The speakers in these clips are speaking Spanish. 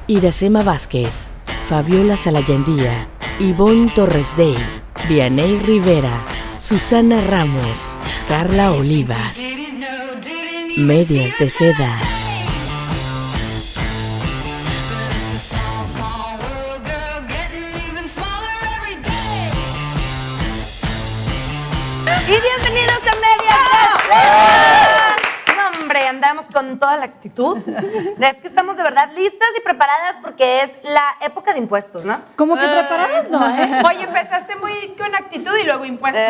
Iracema Vázquez, Fabiola Salayandía, Ivonne Torres Day, Vianey Rivera, Susana Ramos, Carla Olivas. Medias de seda. Y bienvenidos a Medias de Seda. No, hombre, andamos con toda la actitud. Es que estamos de verdad listas y preparadas porque es la época de impuestos, ¿no? Como que preparadas, ¿no? Oye, empezaste muy con actitud y luego impuestos.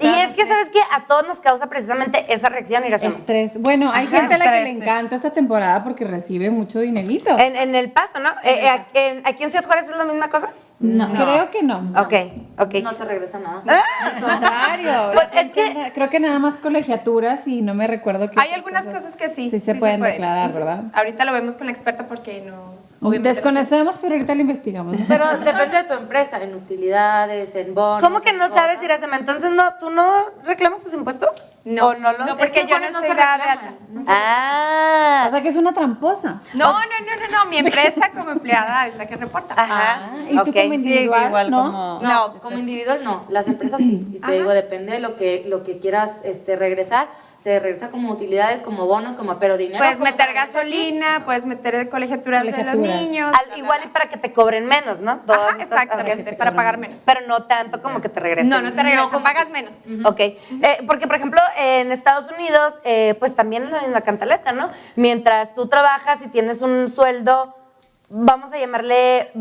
Y es que, ¿sabes qué? A todos nos causa precisamente esa reacción, Iracema. Estrés. Bueno, hay gente a la que le encanta esta temporada porque recibe mucho dinerito. En El Paso, ¿no? ¿Aquí en Ciudad Juárez es la misma cosa? No, creo que no. Ok. No te regresa nada. Al contrario. Pues la es que- gente creo que nada más colegiaturas y no me recuerdo que Hay algunas cosas que sí. sí se pueden declarar, ¿verdad? Ahorita lo vemos con la experta porque no. obviamente Desconocemos, pero ahorita lo investigamos. ¿No? Pero depende de tu empresa, en utilidades, en bonos. ¿Cómo que en no cosas. sabes, Iracema? Entonces, ¿tú no reclamas tus impuestos? No, ¿O no los? no, porque Es que yo bonos no se soy dada de reclaman, alta. no se Ah. O sea que es una tramposa. No. Mi empresa como empleada es la que reporta. Ajá. Y tú Ok. como individual, igual ¿no? como... No, como individual no, las empresas sí. Y te digo, depende de lo que quieras regresar. Se regresa como utilidades, como bonos, pero dinero. Puedes ¿cómo se meter regresa aquí? gasolina, puedes meter colegiaturas de los Colegiaturas. niños. Igual y para que te cobren menos, ¿no? Todas Ajá, estas- exactamente, ok. para pagar menos. Pero no tanto como que te regresen. No te regresan, como pagas que- menos. Ok, porque por ejemplo en Estados Unidos pues también es la misma cantaleta, ¿no? Mientras tú trabajas y tienes un sueldo, vamos a llamarle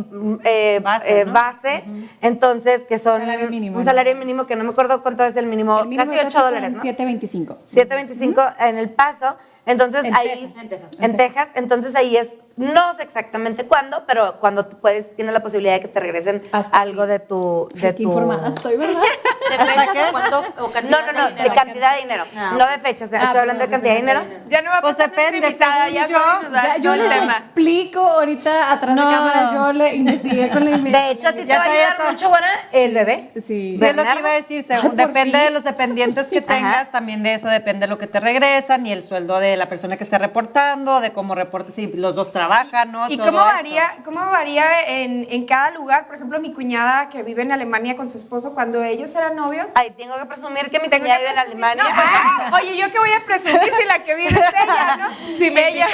Base, ¿no? base, entonces que son Salario mínimo, un ¿no? salario mínimo que no me acuerdo cuánto es el mínimo, El mínimo casi de $8, ¿no? 7.25. 7.25 en El Paso, entonces En ahí Texas. en Texas, entonces ahí es, no sé exactamente cuándo, pero cuando tú tienes la posibilidad de que te regresen Hasta algo de tu Qué informada estoy, ¿verdad? ¿De fechas o cuánto? O cantidad no, de dinero? de cantidad de dinero, Ah, no ok. de fechas, estoy hablando de cantidad de dinero. Ya no va a Pues pasar nuestra depende, invitada, según ya yo, vamos a dudar Ya, yo del les tema. explico ahorita atrás de No. cámaras, yo le investigué con la De hecho, a ti te Ya va a traía ayudar todo. mucho, buena, el bebé. Sí. Sí, es lo que Bernardo. iba a decir, Ay, por depende fin. de los dependientes que tengas, Ajá. también de eso depende lo que te regresan y el sueldo de la persona que esté reportando, de cómo reportes, si los dos trabajan, ¿no? ¿Y Todo cómo eso. varía en cada lugar? Por ejemplo, mi cuñada que vive en Alemania con su esposo, cuando ellos eran novios. Ay, tengo que presumir que mi tengo cuñada que vive en presumir- Alemania. No, pues, oye, ¿yo qué voy a presumir si la que vive es ella, no? Si me ella.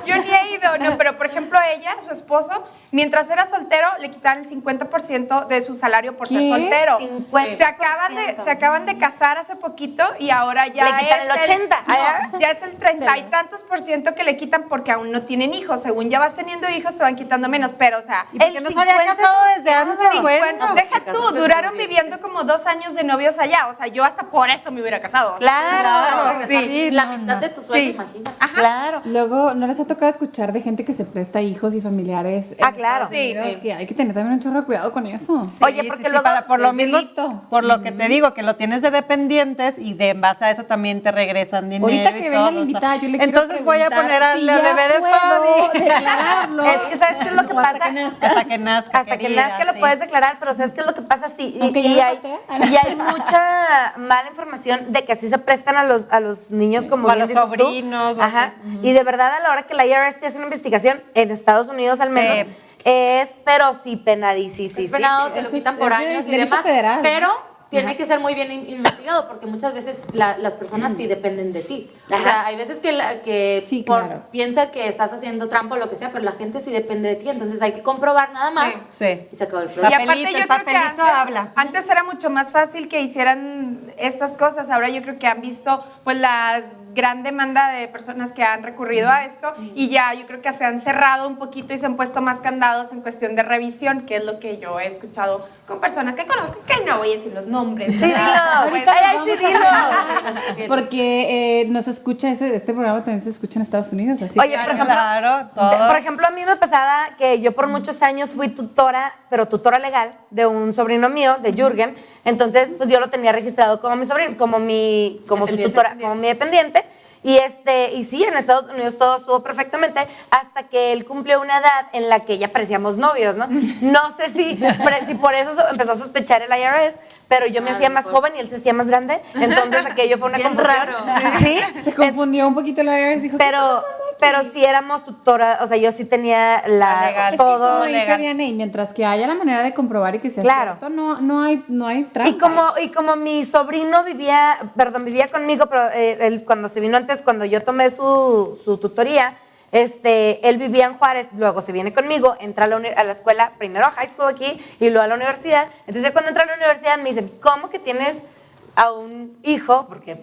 Yo ni he ido, no, pero por ejemplo ella, su esposo, mientras era soltero, le quitaron el 50% de su salario por ser ¿Qué? soltero. 50%. Se acaban de casar hace poquito y ahora ya Le quitan es el 80. no, ya es el 30 y tantos % que le quitan porque aún no tienen hijos. Según ya vas teniendo hijos, te van quitando menos, pero o sea, Y porque no se había 50%. casado desde antes, bueno. No, deja porque tú, casaste duraron desde los viviendo como 2 años de novios allá. O sea, yo hasta por eso me hubiera casado. Claro, Sí, la no, mitad no. de tu sueldo, Sí. imagina. claro. Luego, ¿no les ha tocado escuchar de gente que se presta hijos y familiares en Ah, claro. Estados Unidos? Sí, sí. Que hay que tener también un chorro de cuidado con eso. Oye, porque luego por lo es mismo, delito. por lo que te digo, que lo tienes de dependientes y de en base a eso también te regresan dinero. Ahorita que y venga todo, la o sea, invitada, yo le quiero entonces voy a preguntar poner al si ya bebé de puedo Fabi. declararlo. Es que, ¿sabes qué es lo que O hasta pasa? que nazca. Hasta que nazca, Hasta que querida, nazca lo sí. puedes declarar, pero ¿sabes qué es lo que pasa? Sí, Aunque y yo hay, voté. y hay mucha mala información de que así se prestan a los niños como O a bien los dices tú. sobrinos, o Ajá. Y de verdad, a la hora que la IRS te hace una investigación, en Estados Unidos al menos, es, pero sí penadísimo. Es penado, te lo Eso quitan es- por es años y delito demás. federal, ¿no? Pero tiene que ser muy bien investigado porque muchas veces las personas sí dependen de ti. O sea, hay veces que Sí, claro. piensa que estás haciendo trampa o lo que sea, pero la gente sí depende de ti. Entonces hay que comprobar nada más Sí. y se acabó el Y problema. Papelito, aparte yo el creo que papelito habla. antes era mucho más fácil que hicieran estas cosas. Ahora yo creo que han visto pues la gran demanda de personas que han recurrido a esto y ya yo creo que se han cerrado un poquito y se han puesto más candados en cuestión de revisión, que es lo que yo he escuchado con personas que conozco, que no voy a decir los nombres. Sí, ¿verdad? dilo. Ahorita Ay, nos sí, vamos dilo. a porque nos escucha, este programa también se escucha en Estados Unidos, así Oye, que- por ejemplo, Claro, todo. por ejemplo, a mí me pasaba que yo por muchos años fui tutora, pero tutora legal de un sobrino mío, de Jürgen. Entonces, pues yo lo tenía registrado como mi sobrino, como su Dependiente. tutora, como mi dependiente. Y sí, en Estados Unidos todo estuvo perfectamente hasta que él cumplió una edad en la que ya parecíamos novios, ¿no? No sé si por eso empezó a sospechar el IRS, pero yo me Ah, hacía más mejor. joven y él se hacía más grande, entonces aquello fue una Bien confusión. raro. Sí, se confundió un poquito la IRS, dijo, pero ¿qué está pasando pero sí éramos tutora, o sea, yo sí tenía La legal. Es que todo. como dice legal. Vianney, mientras que haya la manera de comprobar y que sea Claro. cierto, no hay trampa. Y como mi sobrino vivía conmigo, pero él cuando se vino antes, cuando yo tomé su tutoría, él vivía en Juárez, luego se viene conmigo, entra a la escuela, primero a high school aquí y luego a la universidad. Entonces cuando entra a la universidad me dicen, ¿cómo que tienes a un hijo, porque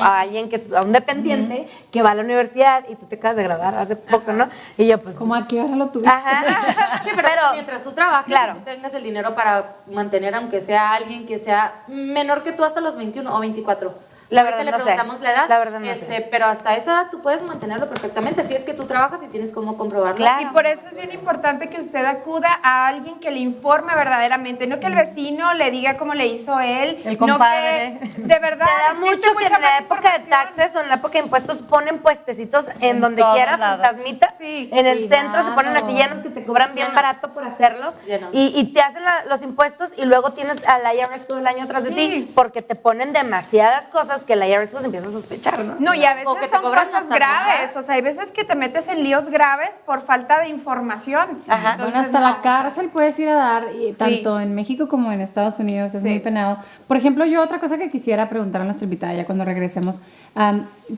a alguien a un dependiente que va a la universidad y tú te acabas de graduar hace poco, ¿no? Y yo pues... ¿Cómo a qué hora lo tuviste? Ajá. Sí, pero mientras tú trabajes claro. y tú tengas el dinero para mantener, aunque sea alguien que sea menor que tú hasta los 21 o 24. La Ahorita verdad le no preguntamos sé. la edad. La verdad no sé. Pero hasta esa edad tú puedes mantenerlo perfectamente. Si es que tú trabajas y tienes cómo comprobarlo. Claro. Y por eso es bien importante que usted acuda a alguien que le informe verdaderamente, no que el vecino le diga cómo le hizo él, El compadre. no que de verdad Se da existe mucho que mucha en la época de información. taxes o en la época de impuestos ponen puestecitos en donde todos quieras, lados. fantasmitas. Sí. En el centro se ponen así Cuidado. llenos que te cobran bien Llenos. barato por hacerlos. Llenos. Y te hacen los impuestos y luego tienes al IRS todo el año atrás de ti porque te ponen demasiadas cosas que el IRS pues empieza a sospechar, ¿no? No, y a O que veces te son cobran cosas hasta graves, nada. o sea, hay veces que te metes en líos graves por falta de información. Ajá. Bueno, Entonces, hasta no. la cárcel puedes ir a dar, y tanto en México como en Estados Unidos, es Sí. muy penado. Por ejemplo, yo otra cosa que quisiera preguntar a nuestra invitada ya cuando regresemos,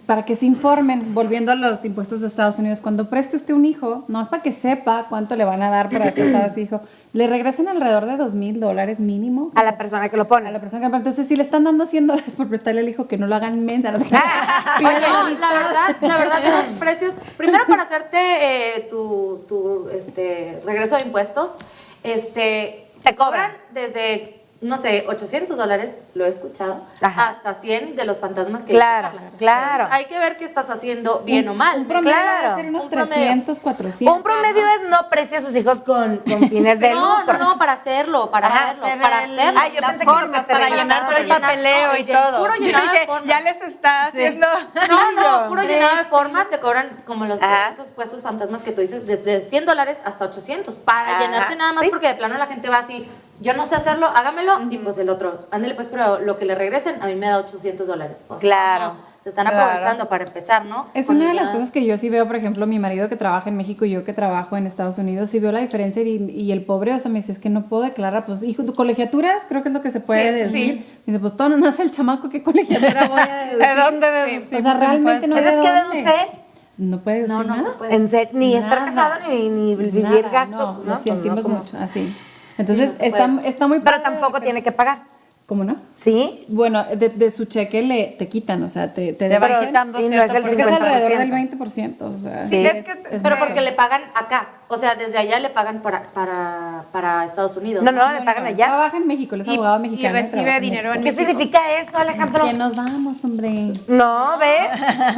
para que se informen, volviendo a los impuestos de Estados Unidos, cuando preste usted un hijo, no es para que sepa cuánto le van a dar para que estado su hijo, le regresan alrededor de $2,000 mínimo. A la persona que lo pone. A la persona que entonces si le están dando $100 por prestarle al hijo, que no lo hagan mensa. No, Oye, no, la verdad, los precios, primero para hacerte tu regreso de impuestos, te cobran desde, no sé, $800, lo he escuchado, Ajá. hasta 100 de los fantasmas que Claro, hay que checarla. claro. Entonces, hay que ver qué estás haciendo bien o mal. Un promedio Claro, debe ser unos un promedio. 300, 400. Un promedio es no precie a sus hijos con fines de lucro. No, para hacerlo, para Ajá, hacerlo, hacer para el- hacerlo. Ay, yo las pensé que formas te para rellenaba, llenar todo el rellenar, papeleo y todo. Puro llenado de Que forma. ya les está haciendo... No, puro llenado de forma, te cobran como Ajá. esos puestos fantasmas que tú dices, desde $100 hasta 800, para Ajá, llenarte nada más, sí. porque de plano la gente va así, yo no sé hacerlo, hágamelo, y pues el otro, ándale pues, pero lo que le regresen, a mí me da $800. O sea, Claro. no, se están Claro. aprovechando para empezar, ¿no? Es Con una de las llenadas. cosas que yo sí veo, por ejemplo, mi marido que trabaja en México y yo que trabajo en Estados Unidos, sí veo la diferencia y el pobre, o sea, me dice, es que no puedo declarar, pues, hijo, tu colegiaturas, creo que es lo que se puede Sí, decir. sí. Me dice, pues, todo no nace el chamaco, ¿qué colegiatura voy a deducir? ¿De dónde deducimos O sea, realmente no ¿Tienes de que dónde. deducir? No puede deducir No, no nada. se puede. En serio, ni estar Nada. casado ni vivir Nada, gastos. no, ¿no? lo sentimos Pues no, mucho, así. Entonces, Sí, no se está muy Pero padre de tampoco repente. tiene que pagar. ¿Cómo no? ¿Sí? Bueno, de su cheque te quitan, o sea, te Te van deducen, quitando y no es cierto el porque es 50%. alrededor del 20%, o sea, Sí, es que- Pero mucho. porque le pagan acá, o sea, desde allá le pagan para Estados Unidos. No, le pagan allá. Trabaja en México, él es abogado y mexicano. recibe trabaja en dinero en ¿Qué México. significa eso, Alejandro? Que nos vamos, hombre. No, ¿ves?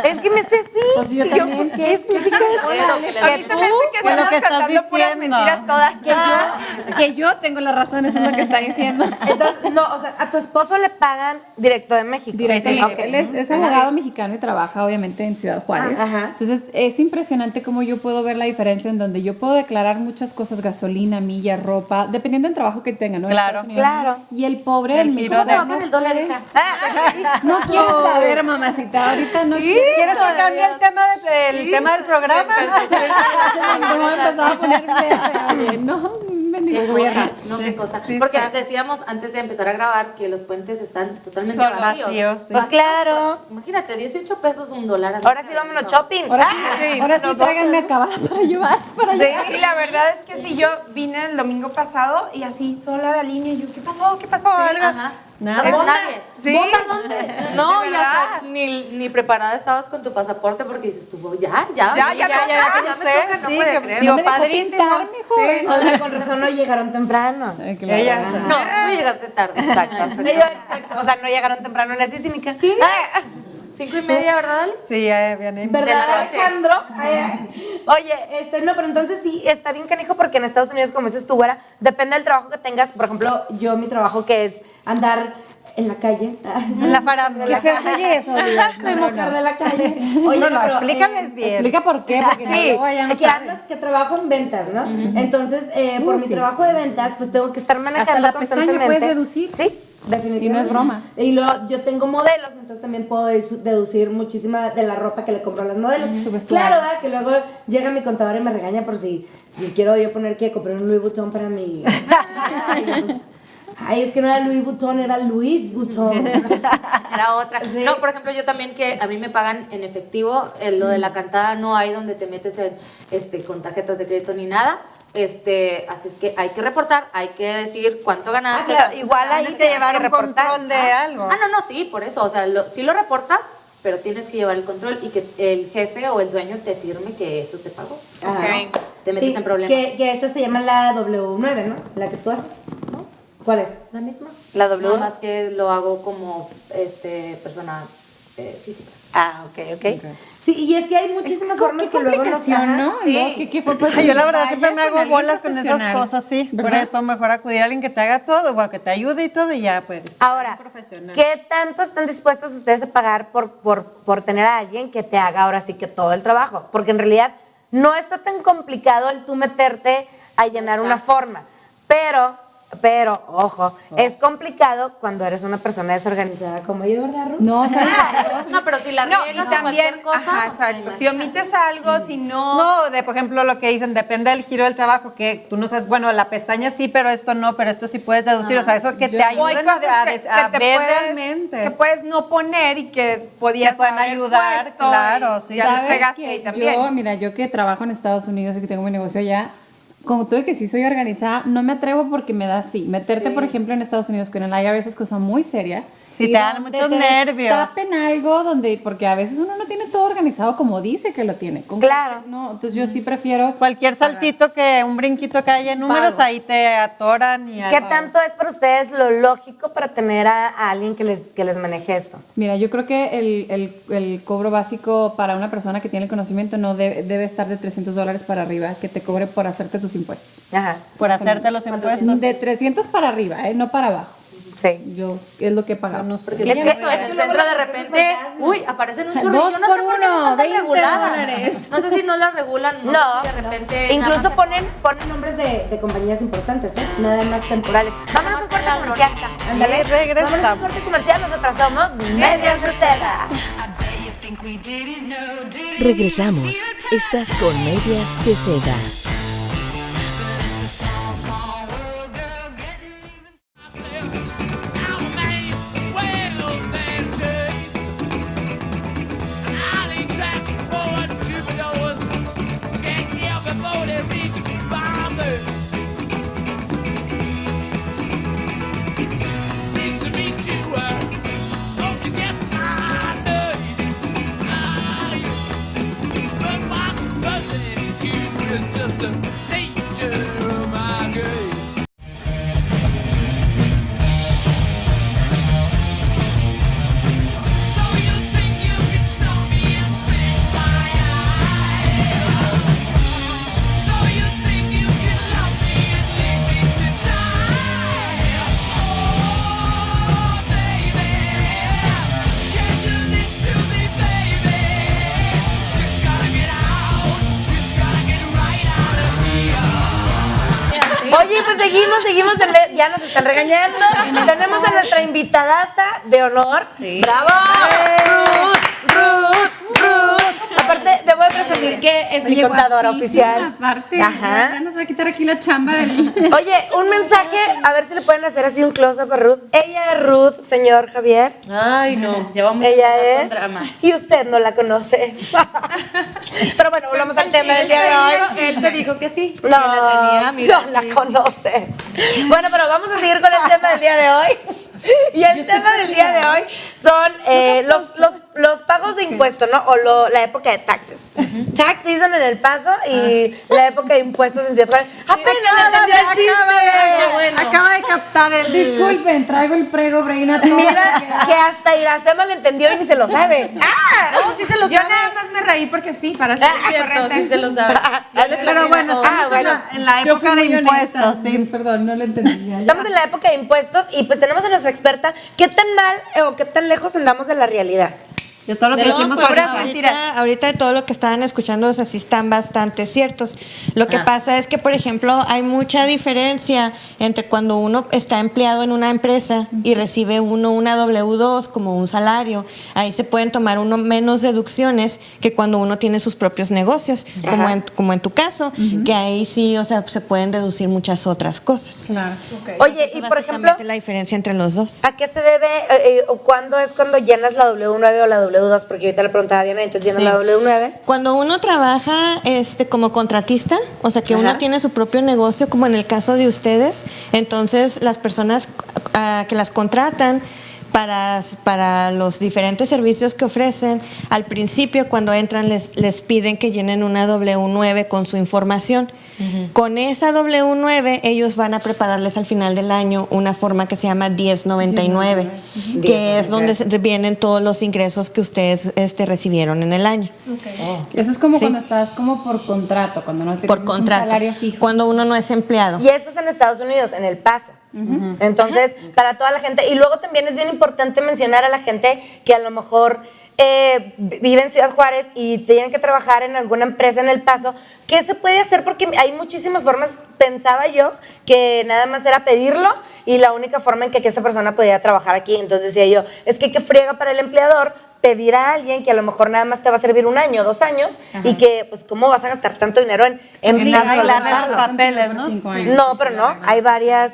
Es que me sé sí. Pues yo Y también, ¿qué? significa eso? Dedo que le A doy. mí se me hace que ¿qué es lo estamos que estás cantando puras diciendo? mentiras todas. Que yo tengo la razón, eso es lo que está diciendo. Entonces, no, o sea, a tu esposo le pagan directo de México. Directamente. Ok. Él es abogado mexicano y trabaja obviamente en Ciudad Juárez. Ajá. Entonces es impresionante cómo yo puedo ver la diferencia en donde yo puedo declarar muchas cosas, gasolina, millas, ropa, dependiendo del trabajo que tenga, ¿no? En Claro. Estados Unidos. Claro. Y el pobre El en giro México ¿Cómo te va no con el dólar, puede. hija? No quiero saber, mamacita, ahorita no quiero. ¿Quieres que cambie el tema del programa? Me voy a empezar a poner fea, oye, no, bendigo Qué gobierno. cosa, no, qué cosa. Sí, Porque sí. decíamos antes de empezar a grabar que los puentes están totalmente Son vacíos. vacíos, sí. Pues claro. Imagínate, 18 pesos, $1. Ahora sí vámonos shopping. Ahora Ah, sí, ahora sí tráiganme acabada para llevar, para llevar. Sí, la verdad es que sí, yo vine el domingo pasado y así sola a la línea y yo, ¿qué pasó? ¿Qué pasó? Algo. Ajá. Nada. No, nadie. Sí. No, ¿De y hasta verdad? ni preparada estabas con tu pasaporte porque dices tú, ya Ya me que toca, no sí, puede que creer. digo, No me dejó padrísimo. pintarme, joven. O sea, con razón no llegaron temprano. Ay, claro. Ella. No, tú llegaste tarde. Exacto. O sea, no llegaron temprano en el Sísmica. Sí. 5:30, ¿verdad, Ale? Sí, ya viene. ¿Verdad, De la noche. Alejandro? Oye, no, pero entonces sí, está bien canijo porque en Estados Unidos, como dices tú, güera, depende del trabajo que tengas. Por ejemplo, yo mi trabajo que es andar en la calle. En la farándula. Qué feo se oye eso, Olivia. Soy mujer de la calle. No, pero, explícales bien. Explica por qué, porque Sí, luego ya no que saben. andas, que trabajo en ventas, ¿no? Entonces, por mi sí. trabajo de ventas, pues tengo que estar manejando Hasta la pestaña constantemente. puedes deducir. Sí. Definitivamente. Y no es broma. Y luego yo tengo modelos, entonces también puedo deducir muchísima de la ropa que le compro a las modelos. Su vestuario. Claro, ¿verdad? Que luego llega mi contador y me regaña por si quiero yo poner que compré un Louis Vuitton para mi... Ay, es que no era Louis Vuitton, era Louis Vuitton. Era otra. Sí. No, por ejemplo, yo también que a mí me pagan en efectivo, lo de la cantada no hay donde te metes con tarjetas de crédito ni nada. Así es que hay que reportar, hay que decir cuánto ganaste. Claro, igual ahí Tienes que llevar un reportar. control de algo. No, sí, por eso, o sea, sí lo reportas, pero tienes que llevar el control y que el jefe o el dueño te firme que eso te pagó. Ajá. Ok. Te metes Sí, en problemas. Que esa se llama la W9, ¿no? La que tú haces, ¿no? ¿Cuál es? La misma. La W. Nada más que lo hago como persona física. Ah, ok. Sí, y es que hay muchísimas formas que luego nos complicación, ¿no? Sí. Y luego, ¿qué fue? Pues, Ay, yo la verdad vaya siempre me hago alguien bolas con esas profesional, cosas, sí. Por ¿verdad? eso mejor acudir a alguien que te haga todo, o que te ayude y todo y ya pues. Ahora, profesional. ¿qué tanto están dispuestos ustedes a pagar por tener a alguien que te haga ahora sí que todo el trabajo? Porque en realidad no está tan complicado el tú meterte a llenar una forma, pero, ojo, es complicado cuando eres una persona desorganizada como yo, ¿verdad, Ruth? No, ¿sabes? No, pero si la No, y riegas o también, cualquier cosa. ajá, pues, exacto. me Si omites algo, si no... No, por ejemplo, lo que dicen, depende del giro del trabajo, que tú no sabes, bueno, la pestaña sí, pero esto no, pero esto sí puedes deducir, o sea, eso que te O hay ayuden cosas a te ver puedes- realmente. que puedes no poner y que podías Te pueden haber ayudar, puesto claro, y sí. ya le ¿Sabes pegaste que ahí también. Mira, yo que trabajo en Estados Unidos y que tengo mi negocio allá, como tú de que sí soy organizada, no me atrevo porque me da así. Meterte, por ejemplo, en Estados Unidos con el IRS es cosa muy seria. Sí, Y te dan donde muchos te nervios. destapen algo donde, porque a veces uno no tiene todo organizado como dice que lo tiene. Claro. No, entonces yo sí prefiero... Cualquier saltito un brinquito que haya en números, Pago. ahí te atoran y ¿Qué tanto es para ustedes lo lógico para tener a alguien que les maneje esto? Mira, yo creo que el cobro básico para una persona que tiene el conocimiento no debe estar de $300 para arriba, que te cobre por hacerte tus impuestos. Ajá, por hacerte los impuestos. De 300 para arriba, no para abajo. sí. Yo, es lo que pagamos. Porque Es es que- cierto, es en que el luego centro de las repente, empresas uy, aparecen un Dos chorro. Yo no por sé por qué no uno, están tan 20 reguladas. dólares. No sé si no las regulan, no, No, sé si de repente. incluso nada más ponen nombres de compañías importantes, ¿eh? Nada más temporales. Vámonos a un corte la comercial. Lolita. Ándale, Y regresamos. vámonos a un corte comercial. Nosotras somos Medias de Seda. Regresamos. Estás con Medias de Seda. Just the nature of my game. So you think you can stop me and split my eye? So you think you can love me and leave me to die? Oh, baby, can't do this to me, baby. Just gotta get out, just gotta get right out of here. Oye, pues seguimos, ya nos están regañando. Tenemos a nuestra invitadaza de honor. ¡Bravo! Ruth. Aparte, debo de presumir que es mi Oye, contadora guapísima, oficial. Aparte, Ajá. ya nos va a quitar aquí la chamba del... Oye, un mensaje, a ver si le pueden hacer así un close-up a Ruth. Ella es Ruth, señor Javier. Ay, no, ya vamos Ella a es. empezar con drama. Y usted no la conoce. Pero bueno, volvamos al tema del día de hoy. Él te dijo que sí. No, que la tenía, mira, no la sí. conoce. Bueno, pero vamos a seguir con el tema del día de hoy. Y el tema del día de hoy son los pagos de impuestos, ¿no? O la época de taxes. Tax season en El Paso y la época de impuestos en Ciudad Juárez. Apenas entendió el chiste. Acaba de captar el... Disculpen, traigo el prego, Breina. Mira que hasta Iracema le entendió y ni se lo sabe. ¡Ah! No, sí se lo Yo sabe. nada más me reí porque sí, para ser Cierto, correcta. sí se lo sabe. Pero bueno, estamos bueno. en la Yo fui época de muy honesta. impuestos, sí. Perdón, no lo entendí. Ya. Estamos en la época de impuestos y pues tenemos a nuestra experta. ¿Qué tan mal o qué tan lejos andamos de la realidad? De todo lo que De lo dijimos que puras ahorita. mentiras. Ahorita de todo lo que estaban escuchando, o sea, sí están bastante ciertos. Lo que pasa es que, por ejemplo, hay mucha diferencia entre cuando uno está empleado en una empresa y recibe una W2 como un salario. Ahí se pueden tomar uno menos deducciones que cuando uno tiene sus propios negocios, como en tu caso, que ahí sí, o sea, se pueden deducir muchas otras cosas. Claro. Oye, Esa y es por ejemplo, básicamente la diferencia entre los dos. ¿a qué se debe o cuándo es cuando llenas la W9 o la W2? Porque ahorita le preguntaba a Diana, entonces llenas Sí. la W9. Cuando uno trabaja como contratista, o sea que Ajá. uno tiene su propio negocio, como en el caso de ustedes, entonces las personas que las contratan para los diferentes servicios que ofrecen, al principio cuando entran les piden que llenen una W9 con su información. Con esa W9 ellos van a prepararles al final del año una forma que se llama 1099, que es donde vienen todos los ingresos que ustedes recibieron en el año. Eso es como Sí. cuando estás como por contrato, cuando no tienes Por un contrato, salario fijo. cuando uno no es empleado. Y esto es en Estados Unidos, en El Paso. Entonces, para toda la gente. Y luego también es bien importante mencionar a la gente que a lo mejor vive en Ciudad Juárez y tienen que trabajar en alguna empresa en El Paso. ¿Qué se puede hacer? Porque hay muchísimas formas. Pensaba yo que nada más era pedirlo y la única forma en que esa persona podía trabajar aquí. Entonces decía yo, es que qué friega para el empleador pedir a alguien que a lo mejor nada más te va a servir 1 año, 2 años, y que, pues, ¿cómo vas a gastar tanto dinero en arreglarle los arreglarlo? papeles, ¿no? 5 años. No, pero no, hay varias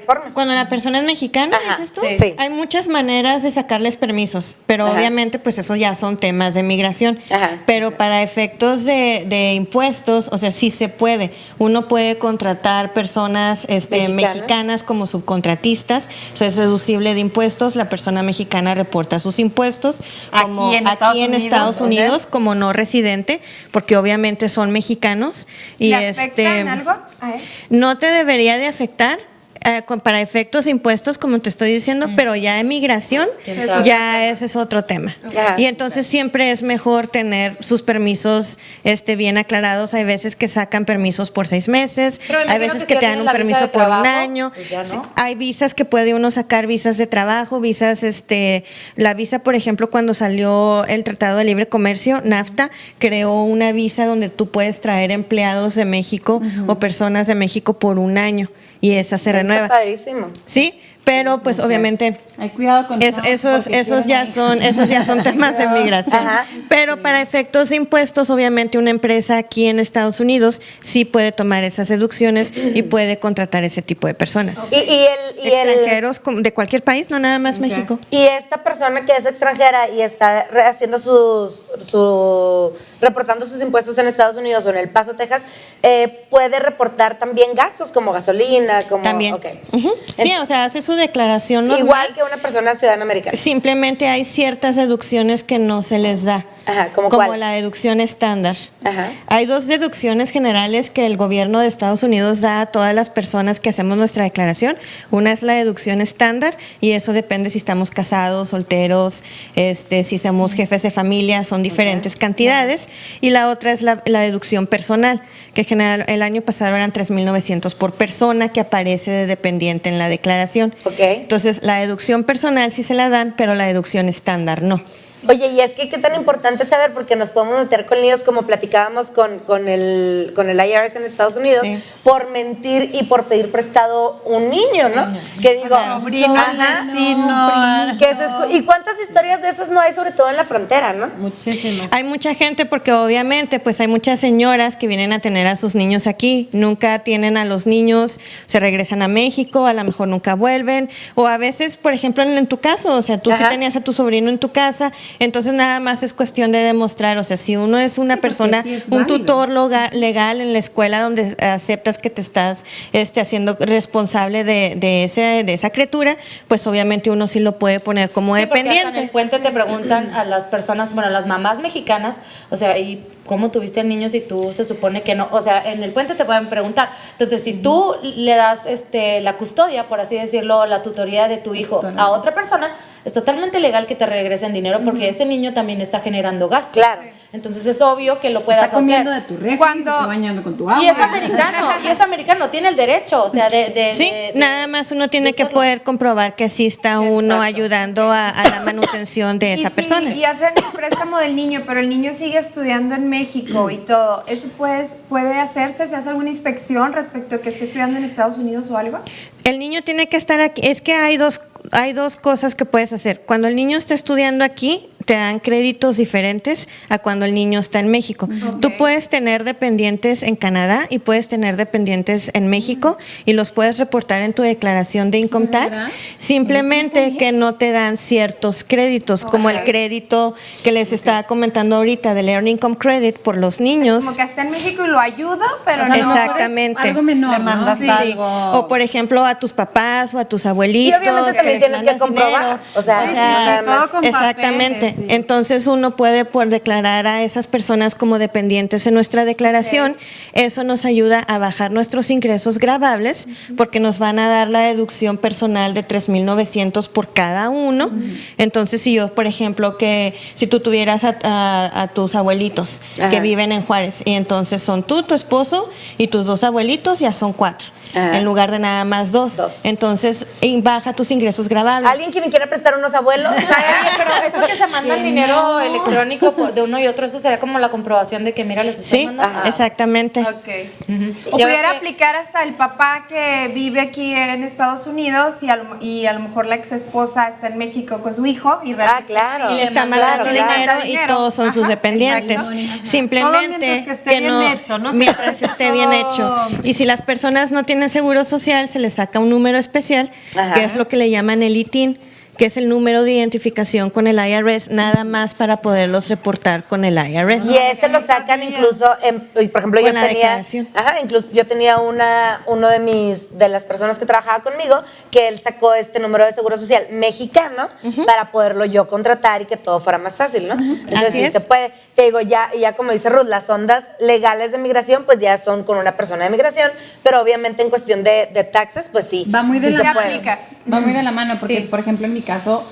formas. Cuando la persona es mexicana, Ajá, dices tú, sí. hay muchas maneras de sacarles permisos, pero Ajá. obviamente pues esos ya son temas de migración. Ajá. Pero para efectos de impuestos, o sea, sí se puede. Uno puede contratar personas mexicanas como subcontratistas, o sea, es deducible de impuestos, la persona mexicana reporta sus impuestos como Aquí en Estados Unidos como no residente, porque obviamente son mexicanos y ¿Le afecta en algo a él? no te debería de afectar para efectos de impuestos, como te estoy diciendo, pero ya de migración, ya ese es otro tema. Ajá. Y entonces siempre es mejor tener sus permisos bien aclarados. Hay veces que sacan permisos por 6 meses, Pero me hay imagino veces que que si te ya dan un tienes la visa permiso de por un trabajo, año. pues ya no. Sí, hay visas que puede uno sacar, visas de trabajo, visas, la visa, por ejemplo, cuando salió el Tratado de Libre Comercio, NAFTA, creó una visa donde tú puedes traer empleados de México o personas de México por 1 año. Y esa se renueva. Está padrísimo. Sí, pero pues obviamente Hay cuidado con Trump, esos porque ya quieren son temas de migración. Ajá. Pero para efectos de impuestos, obviamente una empresa aquí en Estados Unidos sí puede tomar esas deducciones y puede contratar ese tipo de personas. Y Extranjeros de cualquier país, no nada más México. y esta persona que es extranjera y está haciendo reportando sus impuestos en Estados Unidos o en El Paso, Texas, puede reportar también gastos como gasolina, como... También. Ok. Ujú. Sí, o sea, hace su declaración normal. Igual que una persona ciudadana americana. Simplemente hay ciertas deducciones que no se les da. Ajá, ¿cómo como cuál? la deducción estándar. Ajá. Hay 2 deducciones generales que el gobierno de Estados Unidos da a todas las personas que hacemos nuestra declaración. Una es la deducción estándar y eso depende si estamos casados, solteros, si somos jefes de familia, son diferentes cantidades. Y la otra es la deducción personal, que el año pasado eran 3,900 por persona que aparece de dependiente en la declaración. Ok. Entonces, la deducción personal sí se la dan, pero la deducción estándar no. Oye, y es que qué tan importante saber, porque nos podemos meter con líos como platicábamos con el IRS en Estados Unidos, Sí. por mentir y por pedir prestado un niño, ¿no? Que digo, Sobrino, ajá, vecino. ¿y cuántas historias de esas no hay, sobre todo en la frontera, no? Muchísimas. Hay mucha gente porque obviamente pues hay muchas señoras que vienen a tener a sus niños aquí, nunca tienen a los niños, se regresan a México, a lo mejor nunca vuelven, o a veces, por ejemplo, en tu caso, o sea, tú sí Ajá. tenías a tu sobrino en tu casa, entonces nada más es cuestión de demostrar, o sea, si uno es una Sí, porque persona, sí es un válido. tutor legal en la escuela donde aceptas que te estás haciendo responsable de esa criatura, pues obviamente uno sí lo puede poner como Sí, porque hasta en dependiente. el puente te preguntan a las personas, bueno, a las mamás mexicanas, o sea, ¿y cómo tuviste niños y tú se supone que no? O sea, en el puente te pueden preguntar. Entonces, si tú le das la custodia, por así decirlo, la tutoría de tu hijo a otra persona, es totalmente legal que te regresen dinero porque ese niño también está generando gastos. Claro. Entonces es obvio que lo puedas Está comiendo de hacer. tu refri, Cuando- se está bañando con tu agua. Y es americano, tiene el derecho, o sea, Sí, nada más uno tiene que poder comprobar que sí está uno ayudando a la manutención de esa persona. Y hacen el préstamo del niño, pero el niño sigue estudiando en México y todo. ¿Eso puede hacerse? ¿Se hace alguna inspección respecto a que esté estudiando en Estados Unidos o algo? El niño tiene que estar aquí. Es que hay dos cosas que puedes hacer. Cuando el niño está estudiando aquí, te dan créditos diferentes a cuando el niño está en México. Tú puedes tener dependientes en Canadá y puedes tener dependientes en México y los puedes reportar en tu declaración de income tax. ¿Verdad? Simplemente que no te dan ciertos créditos, como el crédito que les estaba comentando ahorita del Earned Income Credit por los niños. Como que está en México y lo ayudo, pero O sea, a lo no. mejor es Exactamente. algo menor, Le ¿no? mandas Sí. algo. O por ejemplo a tus papás o a tus abuelitos. Y obviamente que también les tienes que mandas comprobar. dinero. O sea, no nada más. todo con Exactamente. papeles, sí. Entonces uno puede por declarar a esas personas como dependientes en nuestra declaración. Eso nos ayuda a bajar nuestros ingresos gravables porque nos van a dar la deducción personal de 3,900 por cada uno. Entonces si yo, por ejemplo, que si tú tuvieras a tus abuelitos Ajá. que viven en Juárez y entonces son tú, tu esposo y tus 2 abuelitos, ya son 4. Ajá. En lugar de nada más 2. Dos. Entonces baja tus ingresos gravables. ¿Alguien que me quiera prestar unos abuelos? Oye, pero eso que se mandan dinero electrónico de uno y otro, eso sería como la comprobación de que, mira, les estoy Sí, mandando. exactamente. Ok. O Ya ves pudiera que- aplicar hasta el papá que vive aquí en Estados Unidos y a lo mejor la ex esposa está en México con su hijo y realmente claro. Y le está Claro, mandando claro. dinero y Dinero. todos son sus Ajá, dependientes. exacto. Todo Simplemente mientras que esté bien hecho, ¿no? Que Mientras esté bien todo- hecho. Y si las personas no tienen seguro social, se les saca un número especial, Ajá. que es lo que le llaman el ITIN, que es el número de identificación con el IRS, nada más para poderlos reportar con el IRS. Y ese lo sacan incluso, por ejemplo, yo Con la tenía, declaración. incluso yo tenía uno de las personas que trabajaba conmigo, que él sacó este número de seguro social mexicano para poderlo yo contratar y que todo fuera más fácil, ¿no? Entonces Así sí es. se puede. Te digo, ya como dice Ruth, las ondas legales de migración, pues ya son con una persona de migración, pero obviamente en cuestión de taxes, pues sí. Va muy de sí la se puede. aplica. Va muy de la mano, porque, Sí. por ejemplo, en mi caso,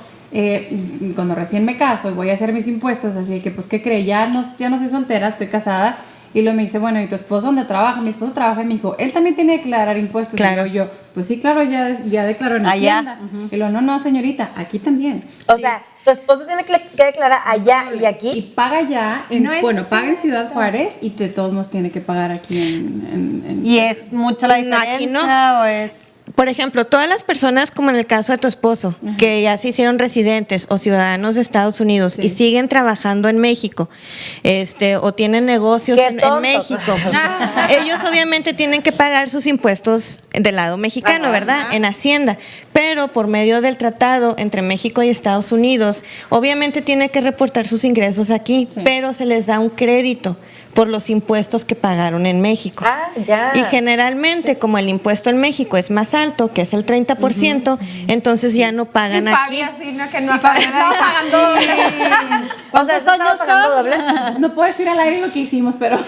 cuando recién me caso y voy a hacer mis impuestos, así que, pues, ¿qué cree? Ya no soy soltera, estoy casada. Y luego me dice, bueno, ¿y tu esposo dónde trabaja? Mi esposo trabaja en México. Él también tiene que declarar impuestos. Claro. Y luego yo, pues sí, claro, ya declaró en Allá. Hacienda. Y luego, no, señorita, aquí también. O sea, tu esposo tiene que declarar allá y Y aquí. paga ya, No es paga en Ciudad cierto. Juárez y de todos modos tiene que pagar aquí en ¿Y es mucho la No, aquí no. diferencia o es...? Por ejemplo, todas las personas, como en el caso de tu esposo, que ya se hicieron residentes o ciudadanos de Estados Unidos y siguen trabajando en México, o tienen negocios Qué en tontos. México, ellos obviamente tienen que pagar sus impuestos del lado mexicano, ¿verdad? En Hacienda. Pero por medio del tratado entre México y Estados Unidos, obviamente tienen que reportar sus ingresos aquí, Sí. pero se les da un crédito por los impuestos que pagaron en México. Ah, ya. Y generalmente, como el impuesto en México es más alto, que es el 30%, entonces ya no pagan Y aquí. Fabi así, ¿no? Que no estaba pagando. O sea, ¿Cuántos ¿estaba años pagando son? doble? No puedo decir al aire lo que hicimos, pero Ok.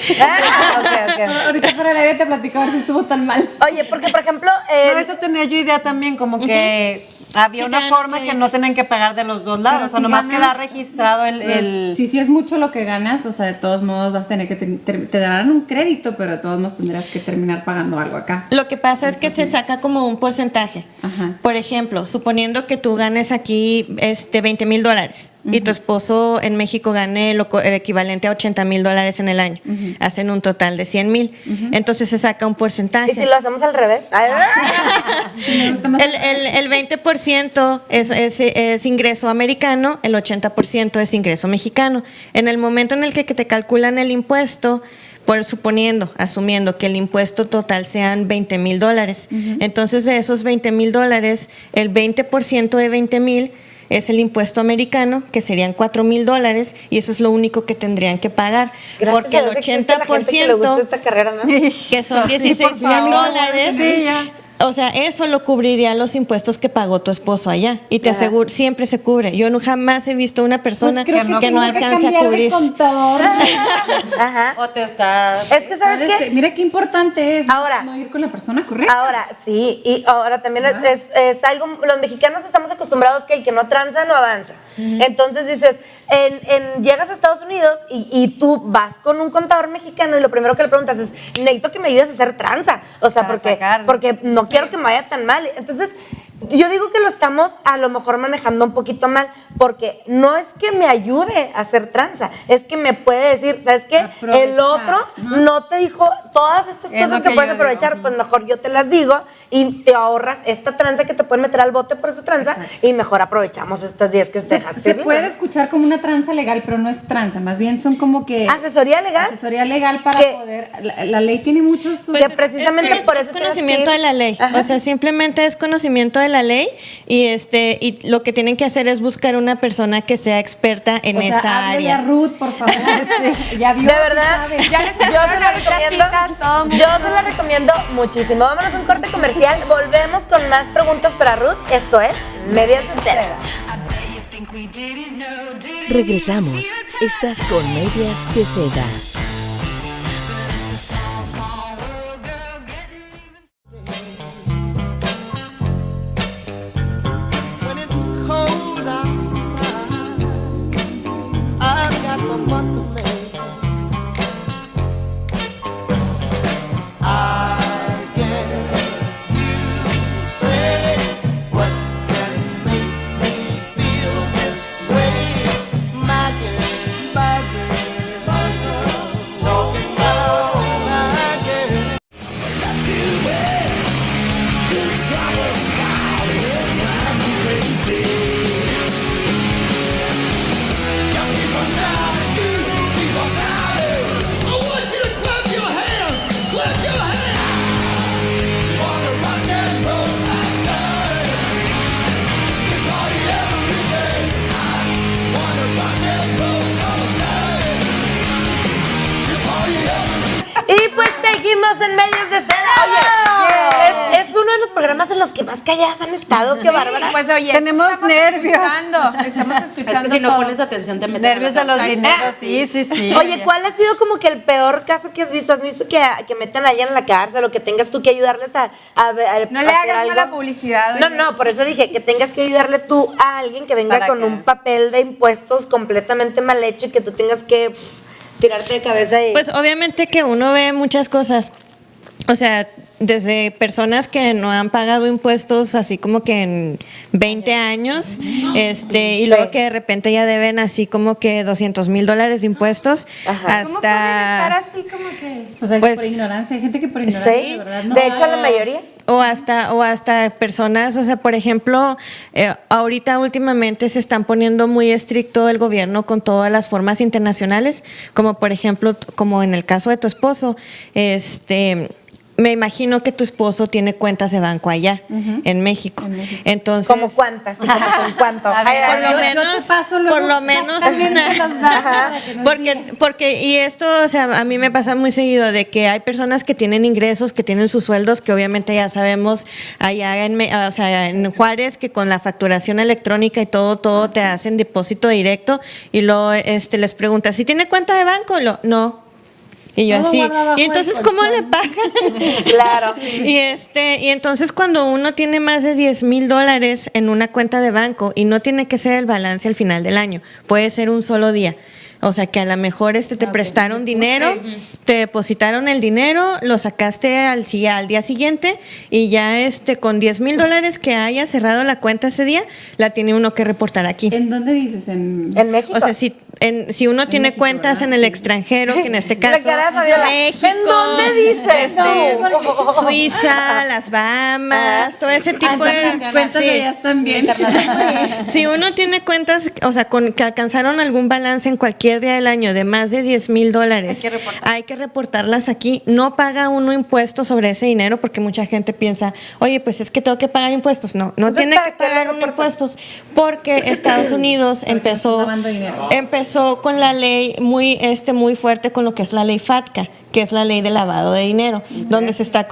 ahorita para el aire te platico a ver si estuvo tan mal. Oye, porque por ejemplo, No, eso tenía yo idea también, como que había Sí, una te dan forma que crédito. no tenían que pagar de los dos lados, Pero o sea, si nomás ganas, queda registrado el... Si es mucho lo que ganas, o sea, de todos modos vas a tener que te darán un crédito, pero de todos modos tendrás que terminar pagando algo acá. Lo que pasa es que se saca como un porcentaje. Ajá. Por ejemplo, suponiendo que tú ganes aquí $20,000 y tu esposo en México gane el equivalente a $80,000 en el año, hacen un total de 100,000. Entonces se saca un porcentaje. ¿y si lo hacemos al revés? Me gusta más El 20% es ingreso americano, el 80% es ingreso mexicano. En el momento en el que te calculan el impuesto, asumiendo que el impuesto total sean $20,000, entonces de esos $20,000, el 20% de 20,000 es el impuesto americano, que serían $4,000, y eso es lo único que tendrían que pagar. Gracias porque a el Dios existe la gente que le gusta 80%, esta carrera, ¿no? que son Sí, por $16,000, favor. Sí, ya. o sea, eso lo cubriría los impuestos que pagó tu esposo allá. Y te Ajá. aseguro, siempre se cubre. Yo no jamás he visto una persona Pues creo que no tengo que alcance a cambiar de cubrir. contador. Ajá. O te estás... Es que, ¿sabes qué? Mira qué importante es Ahora. no ir con la persona correcta. Ahora, sí, y ahora también es algo, los mexicanos estamos acostumbrados que el que no tranza no avanza. Entonces dices, llegas a Estados Unidos y tú vas con un contador mexicano y lo primero que le preguntas es, necesito que me ayudes a hacer tranza. O sea, Para sacarlo. porque no quiero que me vaya tan mal. Entonces, yo digo que lo estamos a lo mejor manejando un poquito mal, porque no es que me ayude a hacer tranza, es que me puede decir, ¿sabes qué? Aprovechar, El otro no te dijo todas estas Es cosas lo que que puedes yo aprovechar, digo. pues mejor yo te las digo y te ahorras esta tranza que te pueden meter al bote por esta tranza y mejor aprovechamos estas 10 que se dejaste Se libre. puede escuchar como una tranza legal, pero no es tranza, más bien son como que... ¿Asesoría legal? Asesoría legal para Que- poder... La ley tiene muchos... Pues, precisamente es por eso conocimiento de la ley. O sea, simplemente es conocimiento de la ley y lo que tienen que hacer es buscar una persona que sea experta en o sea, esa háblele a área. Ruth, por favor. Ya vio, De sí verdad, sabe. Ya les yo se enviaron la ahorita recomiendo. citas, todo mundo. Yo se la recomiendo muchísimo. Vámonos a un corte comercial. Volvemos con más preguntas para Ruth. Esto es Medias de Seda. Regresamos. Estás con Medias de Seda. When it's cold outside, I've got the month of May. I guess you say what can make me feel this way, my girl, my girl, my girl. Talking about my girl. Not too bad. You try to smile, you drive me crazy. You keep on shouting, you keep on shouting. I want you to clap your hands, clap your hands. You wanna rock and roll like that? You party every day. I wanna rock and roll all night. You party every Y pues seguimos en Medias de Seda. Oye, es uno de los programas en los que más calladas han estado. Qué bárbara. Pues oye, Tenemos estamos nervios. Estamos escuchando Es que si no todo. pones atención te metes Nervios de los dinero. dineros, sí, sí, sí. Oye, ¿cuál ha sido como que el peor caso que has visto? ¿Has visto que meten a alguien en la cárcel o que tengas tú que ayudarles a No le hacer hagas algo? mala publicidad. No, oye. no, por eso dije que tengas que ayudarle tú a alguien que venga Para con que- un papel de impuestos completamente mal hecho y que tú tengas que tirarte de cabeza y... Pues obviamente que uno ve muchas cosas. O sea, desde personas que no han pagado impuestos así como que en 20 años, y luego que de repente ya deben así como que $200,000 de impuestos, ¿Cómo pueden estar hasta así como que...? O sea, Pues, por ignorancia. Hay gente que por ignorancia, Sí, de verdad, no de hecho la mayoría. o hasta personas, o sea, por ejemplo, ahorita últimamente se están poniendo muy estricto el gobierno con todas las formas internacionales, como por ejemplo, como en el caso de tu esposo, me imagino que tu esposo tiene cuentas de banco allá, en México. Entonces, ¿Como cuántas? ¿Y como con cuánto? Ay, por ay, lo ay. Yo te menos, paso luego por lo menos exactamente los datos para que nos digas. porque y esto, o sea, a mí me pasa muy seguido de que hay personas que tienen ingresos, que tienen sus sueldos, que obviamente ya sabemos allá o sea, en Juárez, que con la facturación electrónica y todo te hacen depósito directo y luego les preguntas, ¿si tiene cuenta de banco? No. Y yo Todo así, guarda abajo y entonces del ¿cómo colchón. le pagan? Claro. Y entonces cuando uno tiene más de $10,000 en una cuenta de banco y no tiene que ser el balance al final del año, puede ser un solo día. O sea que a lo mejor te prestaron dinero, te depositaron el dinero, lo sacaste al día siguiente y ya con $10,000 que haya cerrado la cuenta ese día, la tiene uno que reportar aquí. ¿En dónde dices? En México. O sea, si uno tiene México, cuentas ¿verdad? en el Sí. extranjero, que en este La caso cara de Fabiola. México, ¿En dónde dices? No. Suiza, las Bahamas, todo ese tipo de las cuentas sí. de allá están bien. Si uno tiene cuentas, o sea, que alcanzaron algún balance en cualquier día del año de más de $10,000, hay que reportarlas aquí. No paga uno impuestos sobre ese dinero porque mucha gente piensa, oye, pues es que tengo que pagar impuestos. No Entonces, tiene ¿para que qué lo pagar uno reportas? impuestos porque Estados Unidos empezó lavando dinero. con la ley muy fuerte con lo que es la ley FATCA, que es la ley de lavado de dinero, donde se está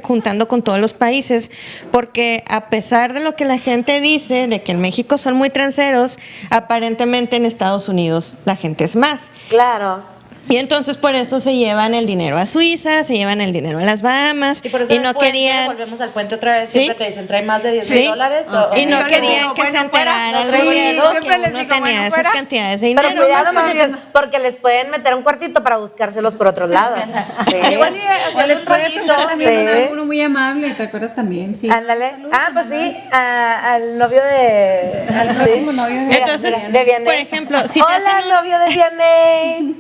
juntando con todos los países, porque a pesar de lo que la gente dice, de que en México son muy transeros, aparentemente en Estados Unidos la gente es más. Claro. Y entonces por eso se llevan el dinero a Suiza, se llevan el dinero a las Bahamas Y por eso y en no el puente, querían volvemos al puente otra vez, ¿Sí? siempre te dicen, trae más de $10,000 Sí. o y no Yo les querían digo, que se bueno, fuera, enterara el no traigo gobierno dinero. que Siempre les uno digo, tenía bueno, esas fuera. cantidades de Pero dinero. cuidado, muchachos, porque les pueden meter un cuartito para buscárselos por otros lados. Sí. Igual y O hacías les un puede rollito. tocar también Sí. uno muy amable, ¿te acuerdas también? Sí. Ándale. Saludos, Ah, pues Manuel. sí, al novio de... Al sí. próximo novio de Entonces, de Vianney. por ejemplo, si te Hola, hacen novio de Vianney.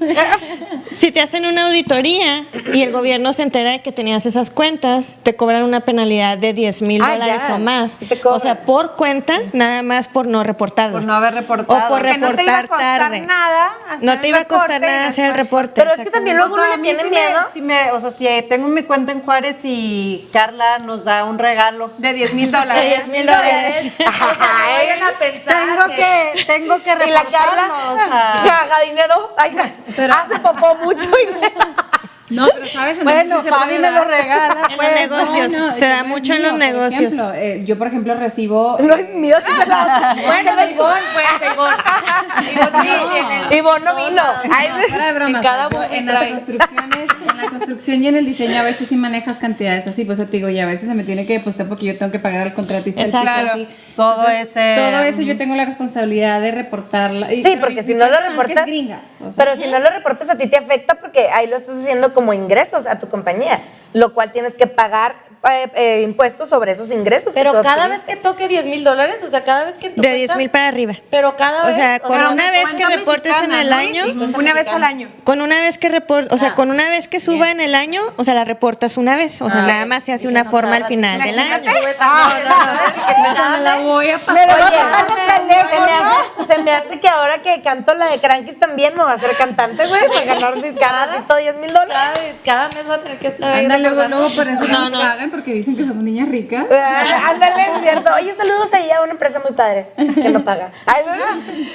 Si te hacen una auditoría y el gobierno se entera de que tenías esas cuentas, te cobran una penalidad de $10,000 ya. o más. Sí te cobran. O sea, por cuenta, nada más por no reportarlo. Por no haber reportado. O por Que no te iba a reportar costar tarde. nada hacer No te el iba a costar reporte y nada hacer el después- reporte. Pero es que también luego O sea, uno a le mí tiene sí miedo. o sea, si tengo mi cuenta en Juárez y Carla nos da un regalo. De $10,000. De $10,000. Vayan a pensar. Tengo que Y la Carla reportarlo, o sea. que haga dinero. Ay, Pero- hace popó mucho y No, pero sabes, en Bueno, sí se Fabi puede me lo dar. regala. En pues. los negocios, No, se da no mucho es en los mío, por negocios. ejemplo, yo, por ejemplo, recibo... no es mío. es la- Bueno, de Ivonne, pues, de Ivonne. Ivonne sí, tiene- Ivonne no vino. Ay, No, fuera de bromas. En cada yo movie en las trae. construcciones, en la construcción y en el diseño a veces sí manejas cantidades así, pues eso te digo, y a veces se me tiene que depositar porque yo tengo que pagar al contratista el Exacto. piso, así. Todo Todo eso yo tengo la responsabilidad de reportarla. Y- Sí, pero porque mi si no lo cuenta de banca reportas. es gringa, o sea. Pero si no lo reportas a ti te afecta porque ahí lo estás haciendo como ingresos a tu compañía, lo cual tienes que pagar impuestos sobre esos ingresos. Pero tú cada adquiriste. vez que toque $10,000, o sea, cada vez que De 10,000 para arriba. Pero cada O vez. sea, con una vez que reportes en el año, Una vez al año. con una vez que o sea, con una vez que suba en el año, o sea, la reportas una vez, o sea, nada más se hace una forma al final del año. O sea, me la voy a pasar. Oye, se me hace que ahora que canto la de Crankies también me voy a hacer cantante, güey, para ganar cada ratito $10,000. Cada mes va a tener que estar ahí. Anda, luego, recordando. por eso no nos pagan, porque dicen que somos niñas ricas. Ándale, es cierto. Oye, saludos ahí a una empresa muy padre que no paga. Ay,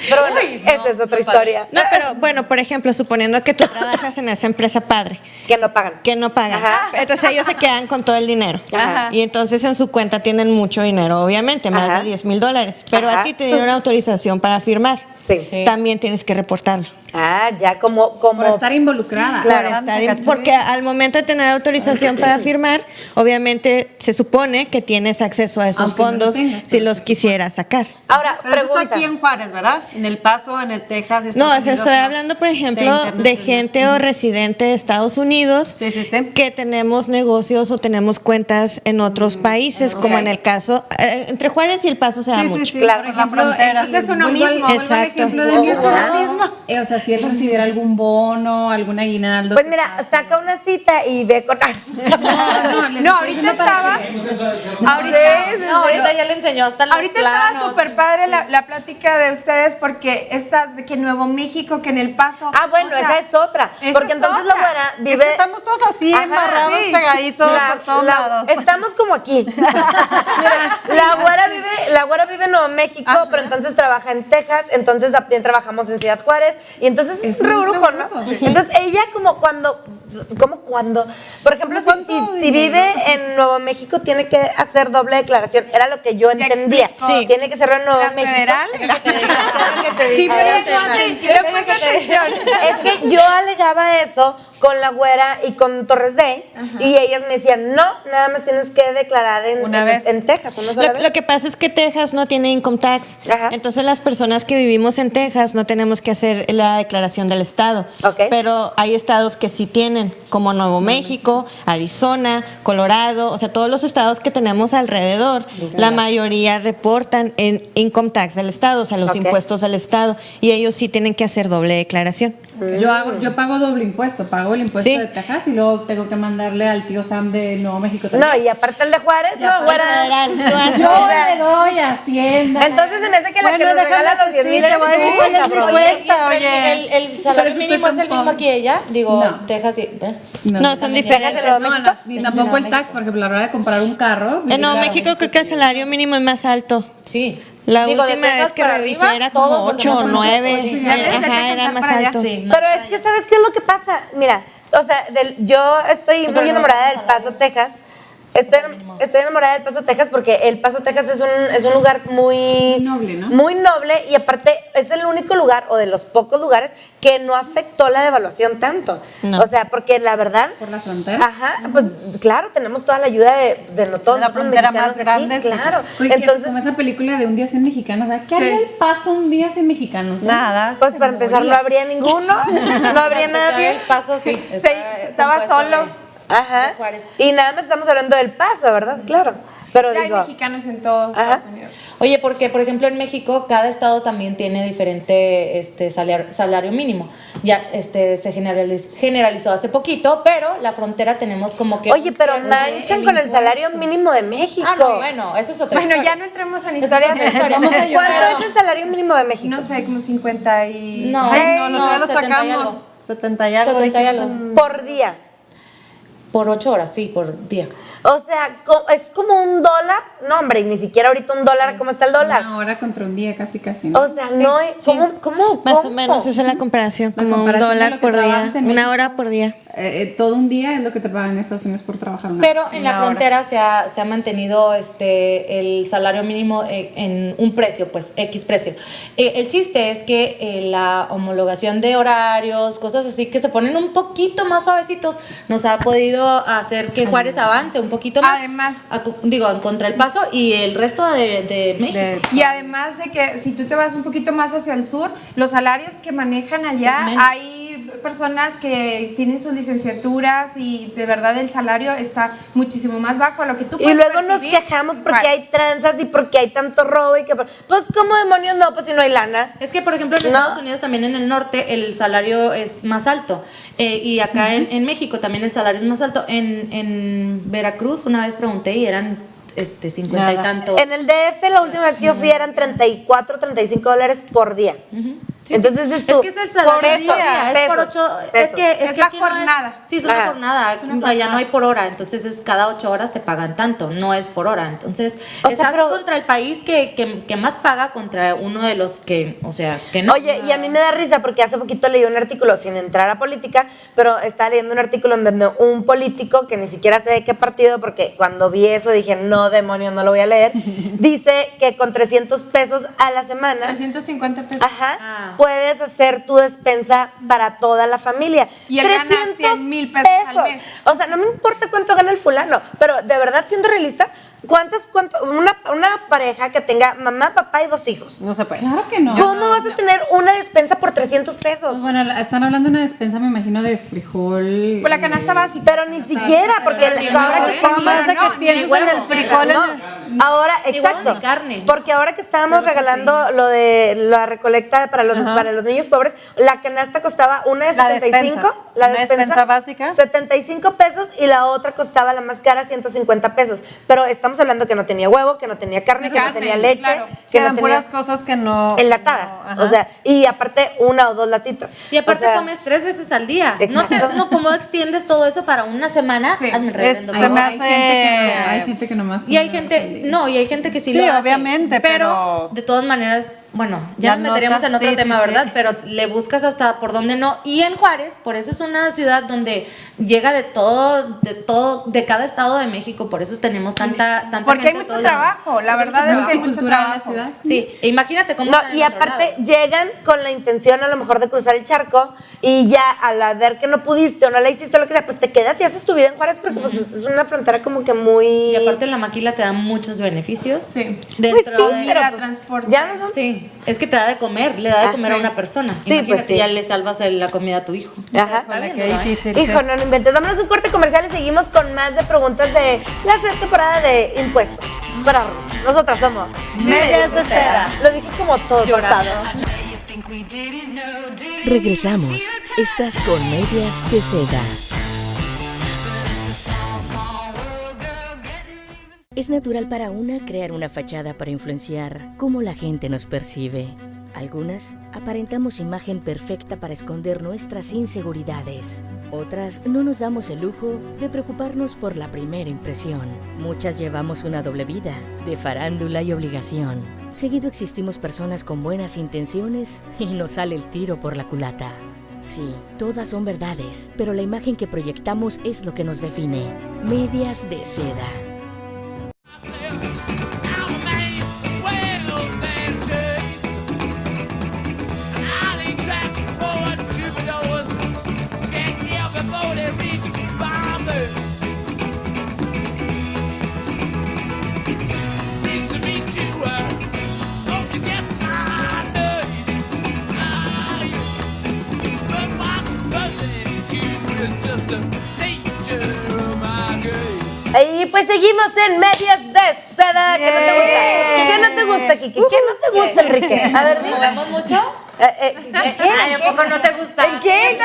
pero bueno, esta es otra historia. No, pero bueno, por ejemplo, suponiendo que tú trabajas en esa empresa padre, Que no pagan. que no pagan. Ajá. Entonces ellos se quedan con todo el dinero. Ajá. Y entonces en su cuenta tienen mucho dinero, obviamente, más Ajá. de $10,000. Pero Ajá. a ti te dieron autorización para firmar. Sí. También tienes que reportarlo. Ah, ya como Por estar involucrada. Por estar porque al momento de tener autorización para firmar, obviamente se supone que tienes acceso a esos Aunque no lo fondos tengas, si pero los se quisieras sacar. Ahora, Pero eso es pregunta. aquí en Juárez, ¿verdad? En El Paso, en el Texas. No, Estados o sea, Unidos, estoy no. hablando, por ejemplo, de internacional. gente o residente de Estados Unidos Sí, sí, sí. que tenemos negocios o tenemos cuentas en otros países, como en el caso, entre Juárez y El Paso se da Sí, sí, mucho. sí, Claro. por la frontera. Entonces es uno Vuelvo al- mismo. vuelvo al Exacto. ejemplo de mi Wow. esposo. O sea, si él recibiera algún bono, algún aguinaldo. Pues ¿qué mira, pasa? saca una cita y ve con. No, les No, estoy ahorita diciendo para estaba. que- Ahorita. No, ahorita ya le enseñó hasta los Ahorita planos. estaba súper padre la plática de ustedes porque está de que en Nuevo México, que en El Paso. Ah, bueno, o sea, esa es otra. esa Porque es entonces otra. la güera Es vive. que estamos todos así, Ajá, embarrados, sí. pegaditos por todos lados. Estamos como aquí. Mira, la güera vive en Nuevo México, pero entonces trabaja en Texas, entonces también trabajamos en Ciudad Juárez, y entonces es Es un un rebujo, ¿no? rebujo. Entonces ella como cuando, por ejemplo, si vive en Nuevo México, tiene que hacer doble declaración. Era lo que yo Ya entendía. explicó. Sí. Tiene que hacerlo en Nuevo La México. federal. Sí, Le puse atención. Es que yo alegaba eso con la güera y con Torres Day, y ellas me decían, no, nada más tienes que declarar Una vez. en Texas, una sola vez. Lo que pasa es que Texas no tiene income tax. Ajá. Entonces las personas que vivimos en Texas no tenemos que hacer la declaración del estado. Ok. Pero hay estados que sí tienen, como Nuevo México, Arizona, Colorado, o sea, todos los estados que tenemos alrededor, la mayoría reportan en income tax del estado, o sea, los Ok. impuestos del estado, y ellos sí tienen que hacer doble declaración. Yo pago doble impuesto, pago el impuesto Sí. de Texas y luego tengo que mandarle al tío Sam de Nuevo México también. No, y aparte el de Juárez, Ya, no, güera. Federal, tú haces- Yo le doy a Hacienda. Entonces se me hace que la que Bueno, nos regala déjame los 10,000 decirte, voy a decir cuál es mi cabrón. cuenta, Oye, oye. el salario Pero si mínimo estoy es el mismo tampoco. aquí y allá. Digo, No. Texas y. No, son diferentes. Nuevo No, México? ni tampoco el tax, porque a la hora de comprar un carro. En Nuevo México creo que el salario mínimo es más alto. Sí. La Digo, de última Texas vez que para revisé arriba, era todos como los 8 o demás son 9. más altos. Ya ves, vete a Ajá, era cantar más para allá. alto. Sí, Pero es que, ¿sabes qué es lo que pasa? Mira, o sea, yo estoy muy enamorada del Paso, Texas, Estoy enamorada del Paso, Texas, porque el Paso, Texas es un lugar muy noble, ¿no? Muy noble, y aparte es el único lugar, o de los pocos lugares, que no afectó la devaluación tanto. No. O sea, porque la verdad... ¿Por la frontera? Ajá, pues claro, tenemos toda la ayuda de no todos De la nosotros frontera mexicanos más grande, aquí, sí, claro. Oye, Entonces, como esa película de Un día sin mexicanos, ¿sabes? ¿Qué haría el Paso un día sin mexicanos? Nada. pues para empezar no habría ninguno, no habría nadie. El Paso, sí. Estaba compuesto solo. Ajá. de Juárez. Y nada más estamos hablando del Paso, ¿verdad? Claro. Pero Ya hay digo, mexicanos en todos Ajá. Estados Unidos. Oye, porque por ejemplo en México cada estado también tiene diferente salario mínimo. Ya se generalizó hace poquito, pero la frontera tenemos como que oye, un pero cierre manchan en con el impuesto. salario mínimo de México. Ah, no, bueno, eso es otra Bueno, historia. ya no entremos en Esa es historias. otra historia. Vamos a llorar. ¿Cuánto es el salario mínimo de México? No sé, como 50 y... No, Ay, no, no, ya lo 70 y algo. sacamos. 70 y algo. 70 y dijimos. algo. Por día. Por 8 horas, sí, por día. O sea, es como $1. No, hombre, y ni siquiera ahorita $1. ¿Cómo está el dólar? Una hora contra un día, casi, ¿no? O sea, no hay... ¿Cómo? Más o ¿Cómo? menos, esa es la comparación, La como comparación de $1 lo que por día, trabajas en una México. hora por día. Todo un día es lo que te pagan en Estados Unidos por trabajar una Pero en la Una hora. frontera se ha mantenido el salario mínimo en un precio, pues X precio. El chiste es que la homologación de horarios, cosas así que se ponen un poquito más suavecitos, nos ha podido hacer que Juárez avance un poquito más. Además, en contra el Paso y el resto de México. y además de que si tú te vas un poquito más hacia el sur, los salarios que manejan allá, Es menos. hay personas que tienen sus licenciaturas y de verdad el salario está muchísimo más bajo a lo que tú Y puedes luego nos percibir quejamos en porque Juárez. hay tranzas y porque hay tanto robo y que... Pues, ¿cómo demonios no? Pues si no hay lana. Es que, por ejemplo, en No. Estados Unidos, también en el norte, el salario es más alto. Y acá en México también el salario es más alto. En Veracruz, una vez pregunté y eran 50 y Nada. tanto. En el DF, la última vez que yo fui eran $34, $35 por día. Sí, Entonces sí. es tú, Es que es el salario por del eso, día, es por pesos, 8, es pesos. que Es la aquí no jornada. Sí, es una Ajá. jornada, Es una allá jornada. no hay por hora, entonces es cada 8 horas te pagan tanto, no es por hora, entonces O sea, estás pero- contra el país que más paga contra uno de los que, o sea, que no. Oye, y a mí me da risa porque hace poquito leí un artículo, sin entrar a política, pero estaba leyendo un artículo en donde un político, que ni siquiera sé de qué partido, porque cuando vi eso dije, no, demonio, no lo voy a leer, dice que con 300 pesos a la semana, 350 pesos. ajá, Ah. puedes hacer tu despensa para toda la familia. Y él gana 100,000 pesos al mes. O sea, no me importa cuánto gana el fulano, pero de verdad, siendo realista, una pareja que tenga mamá, papá y 2 hijos, No se puede. Claro que no. ¿cómo vas a tener una despensa por 300 pesos? Pues bueno, están hablando de una despensa, me imagino, de frijol. Por la canasta básica. Pero ni siquiera, porque ahora que huevo, estamos más de que no, pienses ni en el huevo, frijol. no, ahora, Ni huevo exacto. ni carne. Porque ahora que estábamos regalando lo de la recolecta para los niños pobres, la canasta costaba una de La 75, despensa. la Una despensa despensa básica. 75 pesos y la otra costaba la más cara 150 pesos. Pero estamos hablando que no tenía huevo, que no tenía carne, Sí, que no carne, tenía leche, claro. que Eran no tenía puras cosas que no. enlatadas. no, ajá. O sea, y aparte 1 o 2 latitas. Y aparte O sea, comes 3 veces al día. Exacto. ¿Cómo extiendes todo eso para una semana? Sí. Hazme el reverendo Se favor. me Hay gente que, hace- hay gente que nomás. Y hay come gente, una vez al día. no, y hay gente que sí, Sí, lo hace. obviamente, pero- de todas maneras, bueno, ya Las nos meteríamos notas, en otro sí, tema, sí, ¿verdad? sí. Pero le buscas hasta por donde no. Y en Juárez, por eso es una ciudad donde llega de todo, de cada estado de México, por eso tenemos tanta Porque gente hay de mucho todos lados. trabajo, la Porque verdad mucho es que hay mucho Multicultural en la trabajo. ciudad. Sí, e imagínate cómo No, están en y otro aparte lado. llegan con la intención a lo mejor de cruzar el charco y ya al ver que no pudiste o no la hiciste o lo que sea, pues te quedas y haces tu vida en Juárez porque pues es una frontera como que muy... Y aparte la maquila te da muchos beneficios. Sí. Dentro Pues sí, de... pero Mira, pues, transporte. ya no son... Sí, es que te da de comer, le da de Ah, comer a sí. una persona. Sí, Imagínate, pues sí. ya le salvas la comida a tu hijo. Ajá. Está Híjole, viendo, qué ¿no? difícil. Hijo, no inventes. Dámonos un corte comercial y seguimos con más de preguntas de la temporada de impuestos. Para nosotras somos Medias de Seda. Lo dije como todo Llorando. tosado. Regresamos. Estás con Medias de Seda. Es natural para una crear una fachada para influenciar cómo la gente nos percibe. Algunas aparentamos imagen perfecta para esconder nuestras inseguridades. Otras no nos damos el lujo de preocuparnos por la primera impresión. Muchas llevamos una doble vida, de farándula y obligación. Seguido existimos personas con buenas intenciones y nos sale el tiro por la culata. Sí, todas son verdades, pero la imagen que proyectamos es lo que nos define. Medias de seda. Y pues seguimos en Medias de Seda. ¿Qué no te gusta? ¿Qué no te gusta, Kiki? ¿Qué no te gusta, Enrique? A ver, dime. ¿Movemos mucho? ¿Qué? ¿A poco no te gusta? ¿Qué?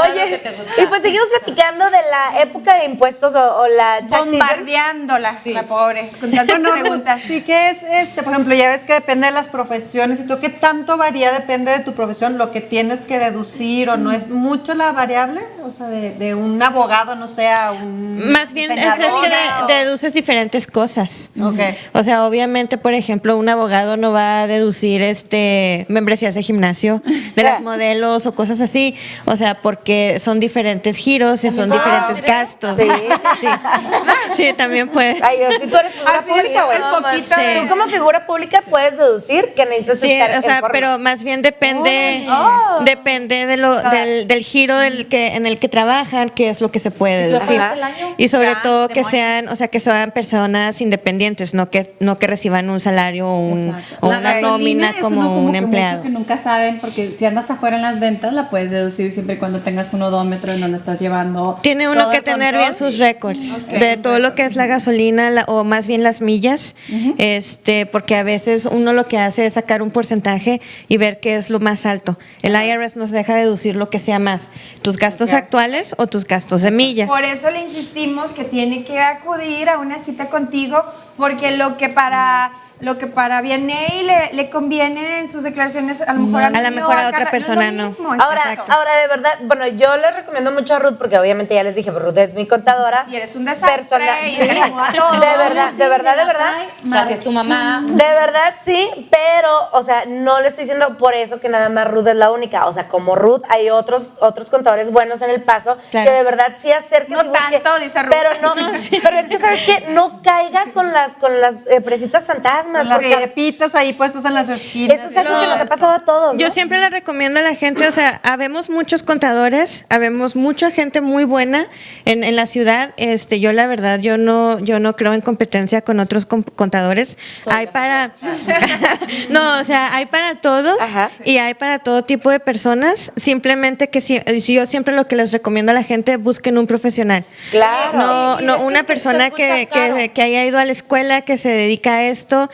Oye, y pues seguimos platicando de la época de impuestos o la tax season. Bombardeándola, la pobre, con tantas preguntas. Sí que es, por ejemplo, ya ves que depende de las profesiones y todo, ¿qué tanto varía? Depende de tu profesión, lo que tienes que deducir o no es mucho la variable, o sea, de un abogado, no sé, a un Más bien es que deduces diferentes cosas. Ok. O sea, obviamente, por ejemplo, un abogado no va a deducir membresías de gimnasio de las modelos o cosas así. O sea, porque son diferentes giros y son diferentes gastos. Sí. Sí. Sí, también puedes. Ay, si tú eres figura Así pública, güey. un poquito de- Tú como figura pública puedes deducir que necesitas Sí, estar o sea, en forma. pero más bien depende de del giro en el que trabajan, qué es lo que se puede deducir. Ajá. El año. Y sobre Ya, todo que demonios. sean, o sea, que sean personas independientes, no que reciban un salario o, Exacto. o La una gasolina nómina es como uno un que empleado. mucho que nunca saben, porque si andas afuera en las ventas, la puedes deducir siempre y cuando tengas un odómetro y no lo estás llevando. Tiene uno todo que el tener control. bien sus récords Ok. de todo lo que es la gasolina o más bien las millas, porque a veces uno lo que hace es sacar un porcentaje y ver qué es lo más alto. El IRS nos deja deducir lo que sea más, tus gastos actuales o tus gastos de millas. Por eso le insistimos que tiene que acudir a una cita contigo, porque lo que para Vianey le conviene en sus declaraciones, a lo mejor A lo mejor a otra persona no. no. Es lo mismo, Ahora, exacto. ahora de verdad, bueno, yo les recomiendo mucho a Ruth porque obviamente ya les dije, Ruth es mi contadora. Y eres un desastre, Persona- y sí, te acomoda todo. de verdad, de verdad, de verdad. O sea, si es tu mamá. De verdad sí, pero, o sea, no le estoy diciendo por eso que nada más Ruth es la única. O sea, como Ruth hay otros contadores buenos en El Paso Claro. que de verdad sí acerquen. No y busquen. tanto, dice Ruth. Pero no, pero es que sabes qué, no caiga con las presitas fantasmas. Las porque pepitas ahí puestas en las esquinas. eso es algo que nos ha pasado a todos. Yo ¿no? siempre le recomiendo a la gente, o sea, habemos muchos contadores, habemos mucha gente muy buena en la ciudad. Yo la verdad, yo no creo en competencia con otros contadores. Hay para no, o sea, hay para todos. Ajá. Y hay para todo tipo de personas. Simplemente que yo siempre lo que les recomiendo a la gente, busquen un profesional. Claro. No, Y no es que una se persona escucha caro. que haya ido a la escuela, que se dedica a esto,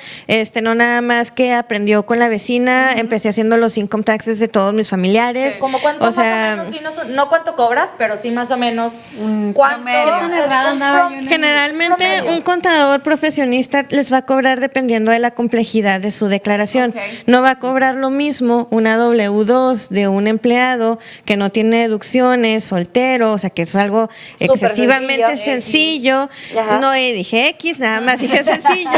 no nada más que aprendió con la vecina, empecé haciendo los income taxes de todos mis familiares. Como cuánto o sea, más o menos, no cuánto cobras, pero sí más o menos cuánto. promedio. ¿Qué tan errada andaba yo en el- generalmente promedio. un contador profesionista les va a cobrar dependiendo de la complejidad de su declaración. Ok. No va a cobrar lo mismo una W2 de un empleado que no tiene deducciones, soltero, o sea que es algo Súper excesivamente sencillo. sencillo. Ajá. No dije X, nada más dije sencillo.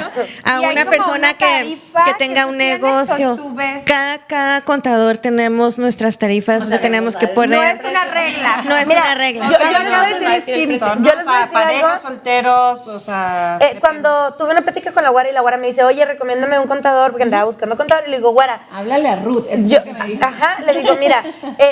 A ¿Y hay una como persona una que tarifa tenga que un tú tienes, negocio. o tú ves? Cada contador tenemos nuestras tarifas, o sea, tenemos que poner. No es una regla. No es Mira, una regla. yo les voy a decir distinto, ¿no? Yo les O voy a sea, decir parejas, algo. solteros, o sea. Cuando tuve una plática con la Guara y la Guara me dice, oye, recomiéndame un contador porque andaba buscando contador. Y le digo, Guara, Háblale a Ruth, eso yo, es lo que me dijo. ajá, le digo, mira,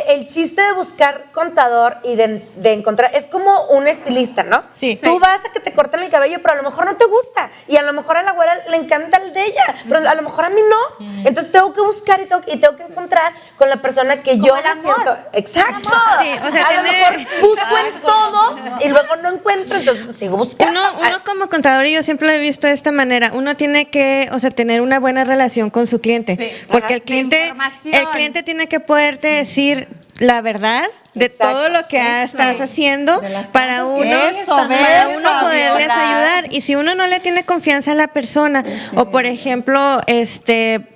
el chiste de buscar contador y de encontrar, es como un estilista, ¿no? Sí. Tú vas a que te corten el cabello, pero a lo mejor no te gusta. Y a lo mejor a la Guara le encanta el de ella, pero a lo mejor a mí no. Entonces tengo que buscar y tengo que encontrar con la persona que yo el me amor. siento. Exacto. Sí, o sea, a lo tiene- mejor busco en todo y luego no encuentro, entonces pues, sigo buscando. Uno como contador, y yo siempre lo he visto de esta manera, uno tiene que, o sea, tener una buena relación con su cliente, Sí, porque ajá, de información. el cliente tiene que poderte decir la verdad de todo lo que estás haciendo para uno, para uno poderles ayudar. Y si uno no le tiene confianza a la persona, o por ejemplo,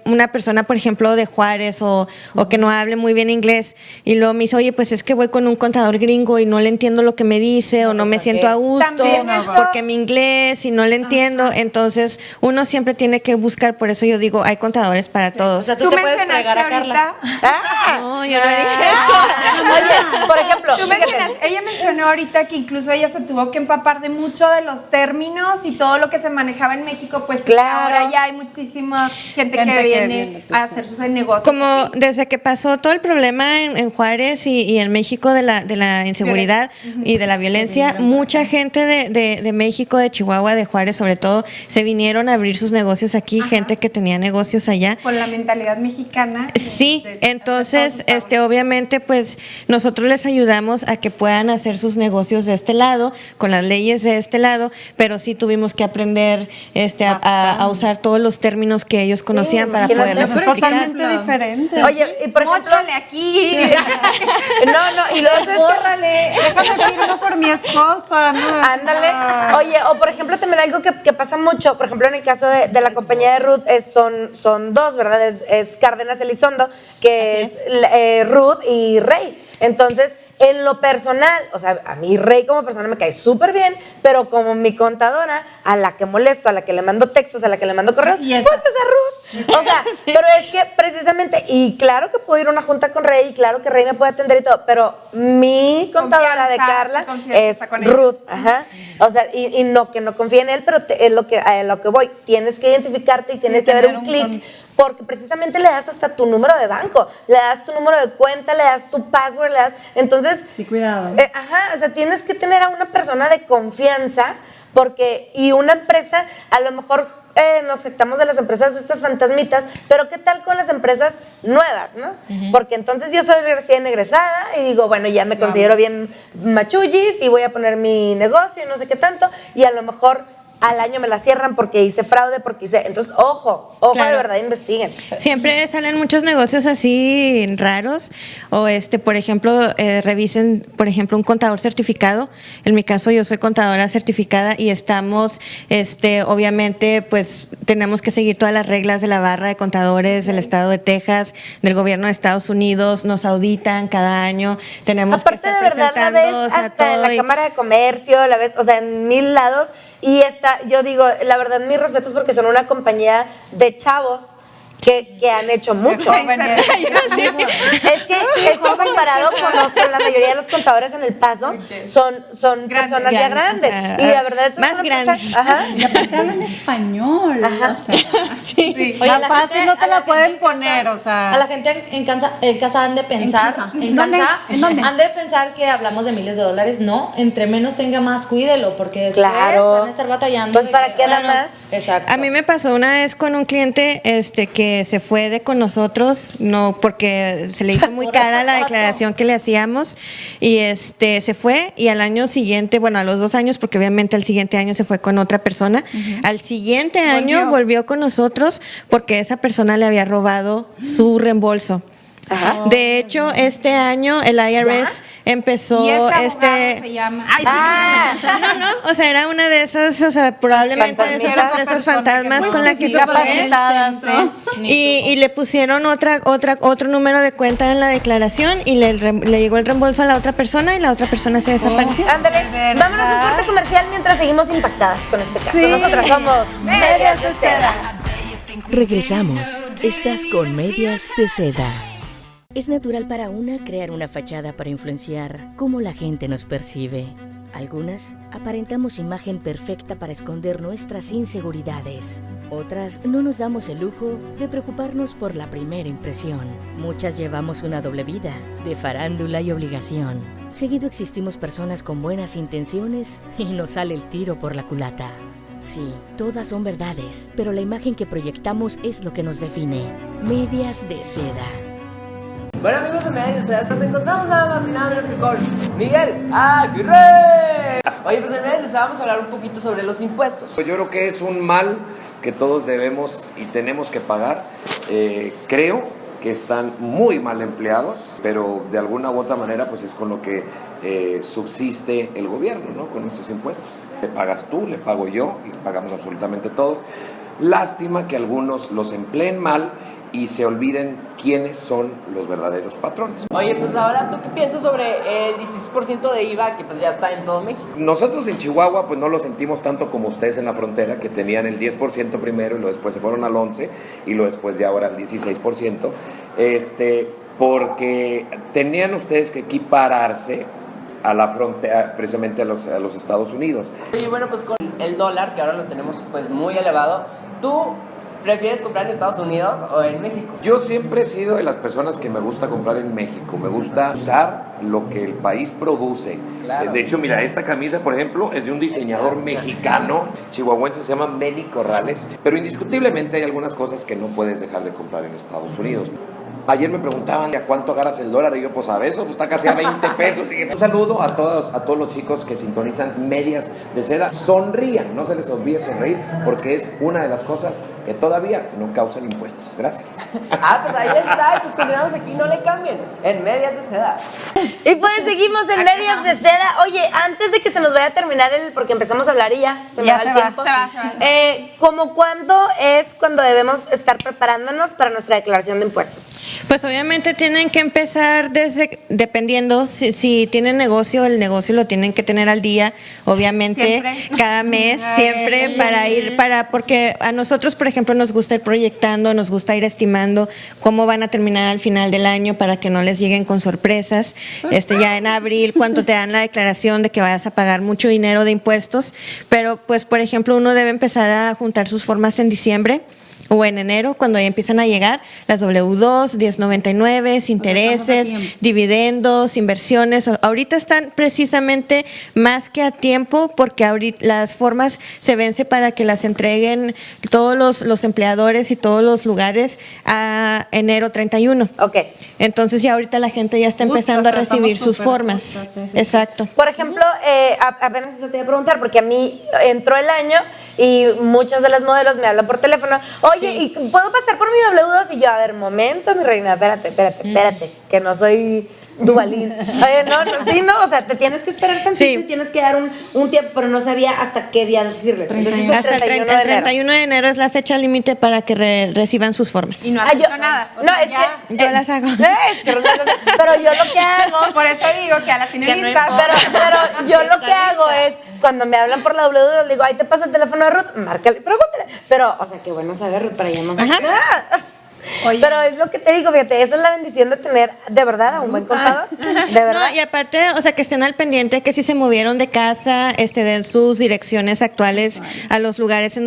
una persona, por ejemplo, de Juárez o que no hable muy bien inglés, y luego me dice, oye, pues es que voy con un contador gringo y no le entiendo lo que me dice, o no me siento a gusto, También eso- porque mi inglés y no le entiendo. Entonces, uno siempre tiene que buscar, por eso yo digo, hay contadores para O todos. sea, tú te puedes fregar a Carla. No, yo no dije eso. Oye, por ejemplo, Tú mencionas, ella mencionó ahorita que incluso ella se tuvo que empapar de mucho de los términos y todo lo que se manejaba en México, pues que Claro. ahora ya hay muchísima gente que viene a hacer sus negocios. Como desde que pasó todo el problema en Juárez y en México de la inseguridad y de la violencia, mucha gente de México, de Chihuahua, de Juárez sobre todo, se vinieron a abrir sus negocios aquí, gente que tenía negocios allá. Con la mentalidad mexicana. Sí, entonces, obviamente, pues nosotros les ayudamos a que puedan hacer sus negocios de este lado, con las leyes de este lado, pero sí tuvimos que aprender a usar todos los términos que ellos conocían para imagínate, poderlos es explicar. Totalmente diferente. Oye, y por ejemplo, Móchale aquí. no, y luego es que- Bórrale. Déjame firmo por mi esposa, ¿no? Ándale. Ah. Oye, o por ejemplo, también algo que pasa mucho, por ejemplo, en el caso de la compañía de Ruth, son dos, ¿verdad? Es Cárdenas Elizondo, que es Ruth y Rey. Entonces, en lo personal, o sea, a mí Rey como persona me cae súper bien, pero como mi contadora, a la que molesto, a la que le mando textos, a la que le mando correos, Y pues esta. es a Ruth. O sea, pero es que precisamente, y claro que puedo ir a una junta con Rey, y claro que Rey me puede atender y todo, pero mi contadora de Confianza, Carla confianza es está con ella. Ruth. Ajá. O sea, y no que no confíe en él, pero es a lo que voy. Tienes que identificarte y tienes que haber tener un un clic. Porque precisamente le das hasta tu número de banco, le das tu número de cuenta, le das tu password, le das. Entonces, Sí, cuidado. o sea, tienes que tener a una persona de confianza, y una empresa, a lo mejor nos jactamos de las empresas de estas fantasmitas, pero ¿qué tal con las empresas nuevas, no? Porque entonces yo soy recién egresada y digo, bueno, ya me considero bien machullis y voy a poner mi negocio y no sé qué tanto, y a lo mejor al año me la cierran porque hice fraude, porque hice. Entonces, ojo, Claro. de verdad investiguen. Siempre salen muchos negocios así raros, o por ejemplo, revisen, por ejemplo, un contador certificado. En mi caso, yo soy contadora certificada y estamos, obviamente, pues tenemos que seguir todas las reglas de la barra de contadores del estado de Texas, del gobierno de Estados Unidos, nos auditan cada año, tenemos Aparte que de estar verdad la ves presentando, o sea, hasta en todo la y- Cámara de Comercio, la ves, o sea, en 1000 lados. Y yo digo, la verdad, mis respetos porque son una compañía de chavos que han hecho mucho. Es que esto comparado con la mayoría de los contadores en El Paso, son personas ya grandes. o sea, Y la verdad es más grandes. Ajá. Y aparte hablan español. Ajá. O sea, Oye, Más la fácil gente- no te a la gente pueden en casa- poner, o sea. A la gente en casa han de pensar. casa? En ¿En dónde? casa, ¿En dónde? han de pensar que hablamos de miles de dólares. No, entre menos tenga más, cuídelo, porque después Claro. van a estar batallando. Pues y para qué nada Claro. más. Exacto. A mí me pasó una vez con un cliente que se fue con nosotros, no porque se le hizo muy Por cara la retrato. declaración que le hacíamos, y se fue, y al año siguiente, bueno, a los 2 años, porque obviamente al siguiente año se fue con otra persona, al siguiente año volvió con nosotros porque esa persona le había robado su reembolso. De hecho, este año el IRS empezó Y ese abogado se llama. no, o sea, era una de esas, o sea, probablemente de esas Fantasmitas. empresas fantasmas Pues con la que sí, se fue. capacitadas, Y le pusieron otro número de cuenta en la declaración y le llegó el reembolso a la otra persona y la otra persona se desapareció. Ándale, vámonos a un corte comercial mientras seguimos impactadas con este caso. Nosotras somos Medias de Seda. Regresamos. Estás con Medias de Seda. Es natural para una crear una fachada para influenciar cómo la gente nos percibe. Algunas aparentamos imagen perfecta para esconder nuestras inseguridades. Otras no nos damos el lujo de preocuparnos por la primera impresión. Muchas llevamos una doble vida, de farándula y obligación. Seguido existimos personas con buenas intenciones y nos sale el tiro por la culata. Sí, todas son verdades, pero la imagen que proyectamos es lo que nos define. Medias de Seda. Bueno amigos de Medias, nos encontramos nada más y nada menos que con Miguel Aguirre. Oye, pues en Medias vamos a hablar un poquito sobre los impuestos. Pues yo creo que es un mal que todos debemos y tenemos que pagar. Creo que están muy mal empleados, pero de alguna u otra manera pues es con lo que subsiste el gobierno, ¿no? Con nuestros impuestos. Le pagas tú, le pago yo, le pagamos absolutamente todos. Lástima que algunos los empleen mal y se olviden quiénes son los verdaderos patrones. Oye, pues ahora, ¿tú qué piensas sobre el 16% de IVA que pues ya está en todo México? Nosotros en Chihuahua pues no lo sentimos tanto como ustedes en la frontera, que tenían el 10% primero y luego después se fueron al 11% y luego después ya ahora al 16%, porque tenían ustedes que equipararse a la frontera, precisamente a los Estados Unidos. Y bueno, pues con el dólar, que ahora lo tenemos pues muy elevado, ¿tú prefieres comprar en Estados Unidos o en México? Yo siempre he sido de las personas que me gusta comprar en México. Me gusta usar lo que el país produce. Claro. De hecho, mira, esta camisa, por ejemplo, es de un diseñador mexicano, chihuahuense, se llama Meli Corrales. Pero indiscutiblemente hay algunas cosas que no puedes dejar de comprar en Estados Unidos. Ayer me preguntaban ¿a cuánto agarras el dólar? Y yo, pues a veces, pues está casi a 20 pesos. Y un saludo a todos los chicos que sintonizan Medias de Seda. Sonrían, no se les olvide sonreír, porque es una de las cosas que todavía no causan impuestos. Gracias. Pues ahí está, y pues continuamos aquí, no le cambien, en Medias de Seda. Y pues seguimos en Medias de Seda. Oye, antes de que se nos vaya a terminar porque empezamos a hablar y ya se me va el tiempo. Se va. ¿Cómo cuándo es cuando debemos estar preparándonos para nuestra declaración de impuestos? Pues obviamente tienen que empezar dependiendo si tienen negocio, el negocio lo tienen que tener al día, obviamente, Siempre. cada mes, siempre, porque a nosotros, por ejemplo, nos gusta ir proyectando, nos gusta ir estimando cómo van a terminar al final del año para que no les lleguen con sorpresas. Ya en abril, cuando te dan la declaración de que vayas a pagar mucho dinero de impuestos, pero pues, por ejemplo, uno debe empezar a juntar sus formas en diciembre o en enero, cuando ya empiezan a llegar las W2, 1099, intereses, dividendos, inversiones. Ahorita están precisamente más que a tiempo, porque ahorita las formas se vence para que las entreguen todos los empleadores y todos los lugares a enero 31. Ok. Entonces ya ahorita la gente ya está empezando a recibir sus formas. Exacto. Por ejemplo, apenas eso te iba a preguntar, porque a mí entró el año y muchas de las modelos me hablan por teléfono. Oye, ¿y puedo pasar por mi W2? Y yo, a ver, momento, mi reina, espérate, que no soy Duvalín. Oye, no, o sea, te tienes que esperar tantito y tienes que dar un tiempo, pero no sabía hasta qué día decirles. Entonces, Hasta el 31 de enero es la fecha límite para que reciban sus formas. Y no has hecho nada. No, es que yo las hago. Pero yo lo que hago, Por eso digo que a las finalistas. pero yo lo que hago es, cuando me hablan por la W2, les digo, ahí te paso el teléfono de Ruth, márcale, pregúntale. Pero, o sea, qué bueno saber, Ruth, para llamar. Oye. Pero es lo que te digo, fíjate, esa es la bendición de tener de verdad a un buen contador. De verdad. No, y aparte, o sea, que estén al pendiente que si se movieron de casa, den sus direcciones actuales a los lugares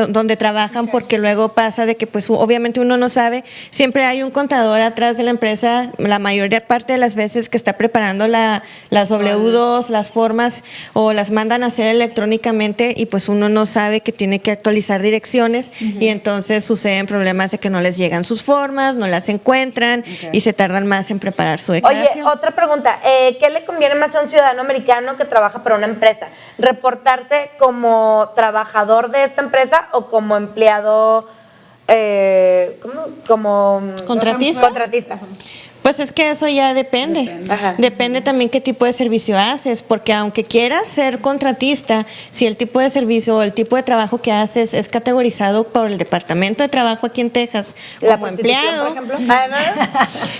donde trabajan, porque luego pasa de que, pues, obviamente uno no sabe. Siempre hay un contador atrás de la empresa, la mayor parte de las veces, que está preparando las W2, las formas, o las mandan a hacer electrónicamente, y pues uno no sabe que tiene que actualizar direcciones, y entonces suceden problemas de que no les llegan sus formas, no las encuentran y se tardan más en preparar su declaración. Oye, otra pregunta, ¿qué le conviene más a un ciudadano americano que trabaja para una empresa? ¿Reportarse como trabajador de esta empresa o como empleado, como ¿Contratista? Pues es que eso ya depende. Ajá. Depende también qué tipo de servicio haces, porque aunque quieras ser contratista, si el tipo de servicio o el tipo de trabajo que haces es categorizado por el Departamento de Trabajo aquí en Texas como empleado, por ejemplo.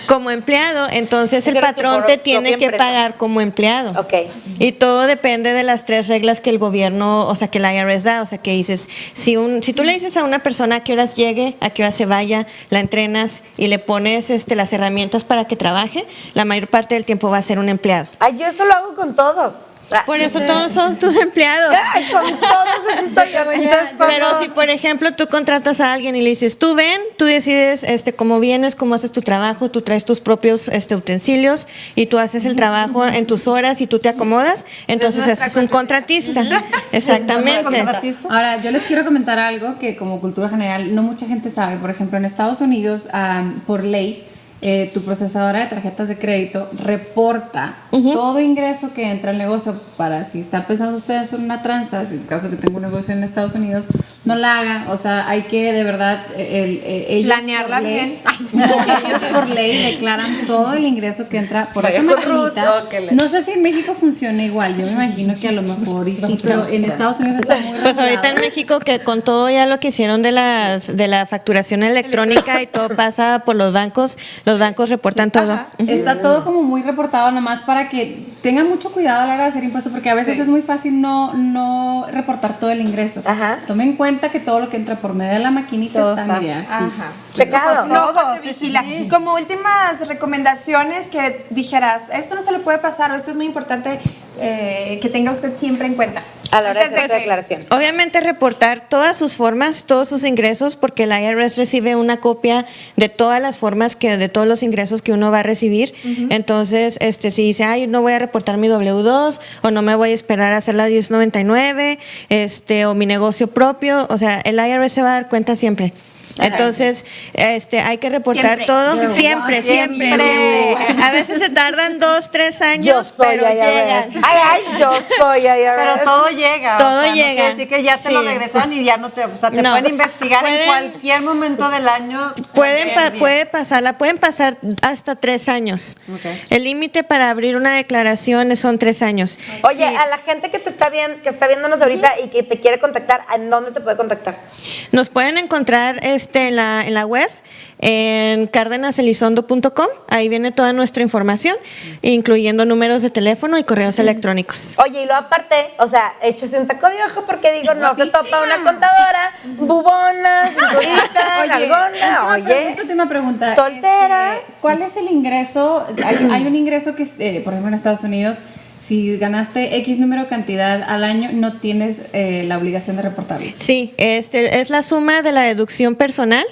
como empleado, entonces el patrón te tiene que pagar como empleado. Ok. Y todo depende de las 3 reglas que el gobierno, o sea, que la IRS da, o sea, que dices, si tú le dices a una persona a qué horas llegue, a qué horas se vaya, la entrenas y le pones las herramientas para que trabaje, la mayor parte del tiempo va a ser un empleado. Ay, yo eso lo hago con todo. Por eso todos son tus empleados. Ay, con todos así estoy yo. Entonces, Pero si, por ejemplo, tú contratas a alguien y le dices, tú ven, tú decides cómo vienes, cómo haces tu trabajo, tú traes tus propios utensilios y tú haces el trabajo en tus horas y tú te acomodas, entonces eso es un contratista. Exactamente. Ahora, yo les quiero comentar algo que como cultura general no mucha gente sabe. Por ejemplo, en Estados Unidos, por ley, tu procesadora de tarjetas de crédito reporta todo ingreso que entra al negocio para si están pensando ustedes hacer una tranza, si en caso que tengo un negocio en Estados Unidos, no la hagan. O sea, hay que de verdad ellos Planearla por ley- bien. ellos por ley declaran todo el ingreso que entra por Vaya esa corrupto, maquinita. que le- No sé si en México funciona igual, yo me imagino que a lo mejor y sí, pero en Estados Unidos está muy Pues ahorita en regulado. México que con todo ya lo que hicieron de la facturación electrónica y todo pasa por los bancos reportan todo. Está todo como muy reportado, nomás para que tengan mucho cuidado a la hora de hacer impuestos, porque a veces es muy fácil no reportar todo el ingreso. Ajá. Tomen en cuenta que todo lo que entra por medio de la maquinita Todo está, está. mira, sí. Ajá. Checado. No, Todo, te sí, sí, vigila. sí. Como últimas recomendaciones que dijeras, esto no se le puede pasar o esto es muy importante que tenga usted siempre en cuenta. A la hora de Antes hacer su que- declaración. Obviamente reportar todas sus formas, todos sus ingresos, porque el IRS recibe una copia de todas las formas de todos los ingresos que uno va a recibir. Entonces, si dice, ay, no voy a reportar mi W2 o no me voy a esperar a hacer la 1099, o mi negocio propio, o sea, el IRS se va a dar cuenta siempre. Entonces, hay que reportar Siempre. todo siempre. A veces se tardan 2, 3 años, Yo soy pero IRS. llegan. Ay, yo soy IRS. Pero todo llega. Todo No llega. quiere decir que ya te lo Sí. regresaron y ya no te. O sea, te No. pueden investigar en Pueden- cualquier momento del año. Puede pasar hasta 3 años. Ok. El límite para abrir una declaración son 3 años. Oye, Sí. a la gente que te está viendo, que está viéndonos ahorita y que te quiere contactar, ¿en dónde te puede contactar? Nos pueden encontrar en la web en cardenaselizondo.com. Ahí viene toda nuestra información, incluyendo números de teléfono y correos electrónicos. Oye, y luego aparte, o sea, échese un taco de ojo porque digo, no se topa una contadora, bubona, cinturita, galgona, oye. Última pregunta. Soltera. ¿Cuál es el ingreso? Hay un ingreso que, por ejemplo, en Estados Unidos, si ganaste X número de cantidad al año, no tienes la obligación de reportarlo. Sí, es la suma de la deducción personal,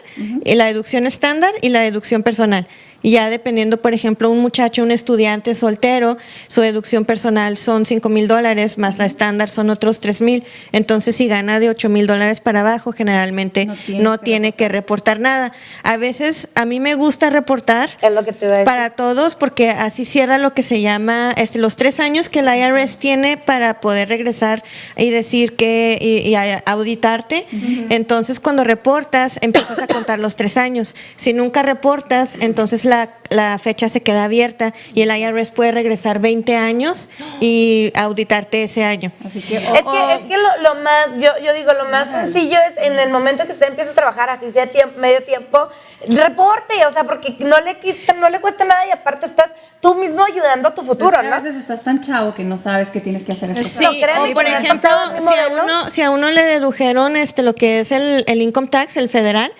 y la deducción estándar y la deducción personal. Y ya dependiendo, por ejemplo, un muchacho, un estudiante soltero, su deducción personal son $5,000, más la estándar son otros $3,000. Entonces, si gana de $8,000 para abajo, generalmente no tiene que reportar nada. A veces, a mí me gusta reportar Es lo que te iba a decir. para todos, porque así cierra lo que se llama los 3 años que el IRS tiene para poder regresar y decir y auditarte. Entonces, cuando reportas, empiezas a contar los 3 años. Si nunca reportas, entonces la fecha se queda abierta y el IRS puede regresar 20 años y auditarte ese año. Así que, Es que lo más, yo digo, lo más sencillo es en el momento que usted empieza a trabajar, así sea medio tiempo, reporte, o sea, porque no le cuesta nada y aparte estás tú mismo ayudando a tu futuro, a ¿no? veces estás tan chavo que no sabes que tienes que hacer esto. Sí, No, créeme, o por pero he ejemplo, encontrado mi modelo. si a uno le dedujeron lo que es el income tax, el federal,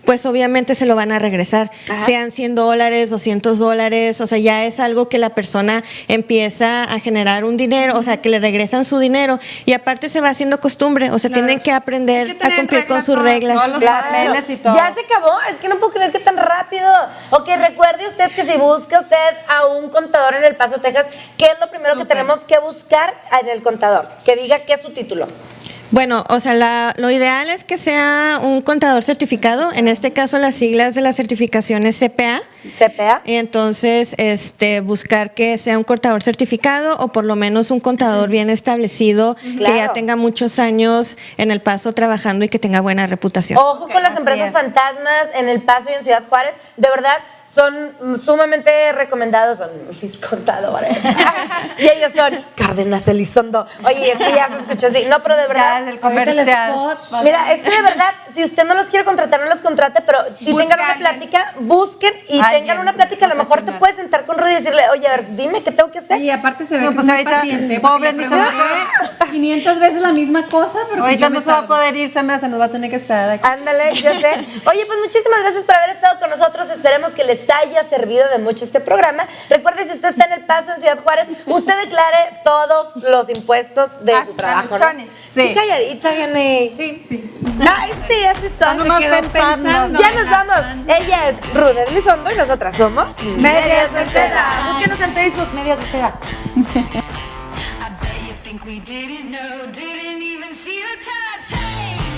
pues obviamente se lo van a regresar. Ajá. Sean $100, $200, o sea, ya es algo que la persona empieza a generar un dinero, o sea, que le regresan su dinero y aparte se va haciendo costumbre, o sea, tienen que aprender Hay que tener a cumplir con reglas sus todos, reglas. todos los Claro. papeles y todo. Ya se acabó, es que no puedo creer que tan rápido. Ok, recuerde usted que si busca usted a un contador en El Paso, Texas, ¿qué es lo primero que tenemos que buscar en el contador? Que diga qué es su título. Bueno, o sea, lo ideal es que sea un contador certificado, en este caso las siglas de la certificación es CPA. CPA. Y entonces, buscar que sea un contador certificado o por lo menos un contador bien establecido, que ya Claro. tenga muchos años en El Paso trabajando y que tenga buena reputación. Ojo con las empresas fantasmas en El Paso y en Ciudad Juárez. De verdad, son sumamente recomendados, son mis contadores. Y ellos son Cárdenas Elizondo. Oye, es que ya se escuchó así. No, pero de Ya verdad. es el Ahorita el comercial. spot va a Mira, es que de verdad, si usted no los quiere contratar, no los contrate, pero si Busca tengan una a alguien. plática, busquen y Alguien tengan una plática. A lo mejor te puedes sentar con Rudy y decirle, oye, a ver, dime qué tengo que hacer. Y aparte se ve No, que pues es muy ahorita, paciente. pobre, Porque le ni se va a pregunté 500 veces la misma cosa, pero Ahorita yo me no se va a tardo. poder ir, se nos va a tener que esperar aquí. Ándale, yo sé. Oye, pues muchísimas gracias por haber estado con nosotros. Esperemos que les haya servido de mucho este programa. Recuerde, si usted está en El Paso, en Ciudad Juárez, usted declare todos los impuestos de su Hasta trabajo, ¿no? luchones. Sí. Qué calladita, Gane. Sí, sí. Ay, sí, así son. nomás pensando. Ya nos vamos. Ella es Rudy Elizondo y nosotras somos Medias de Seda. Búsquenos en Facebook, Medias de Seda. I bet you think we didn't know, didn't even see the touch. Hey!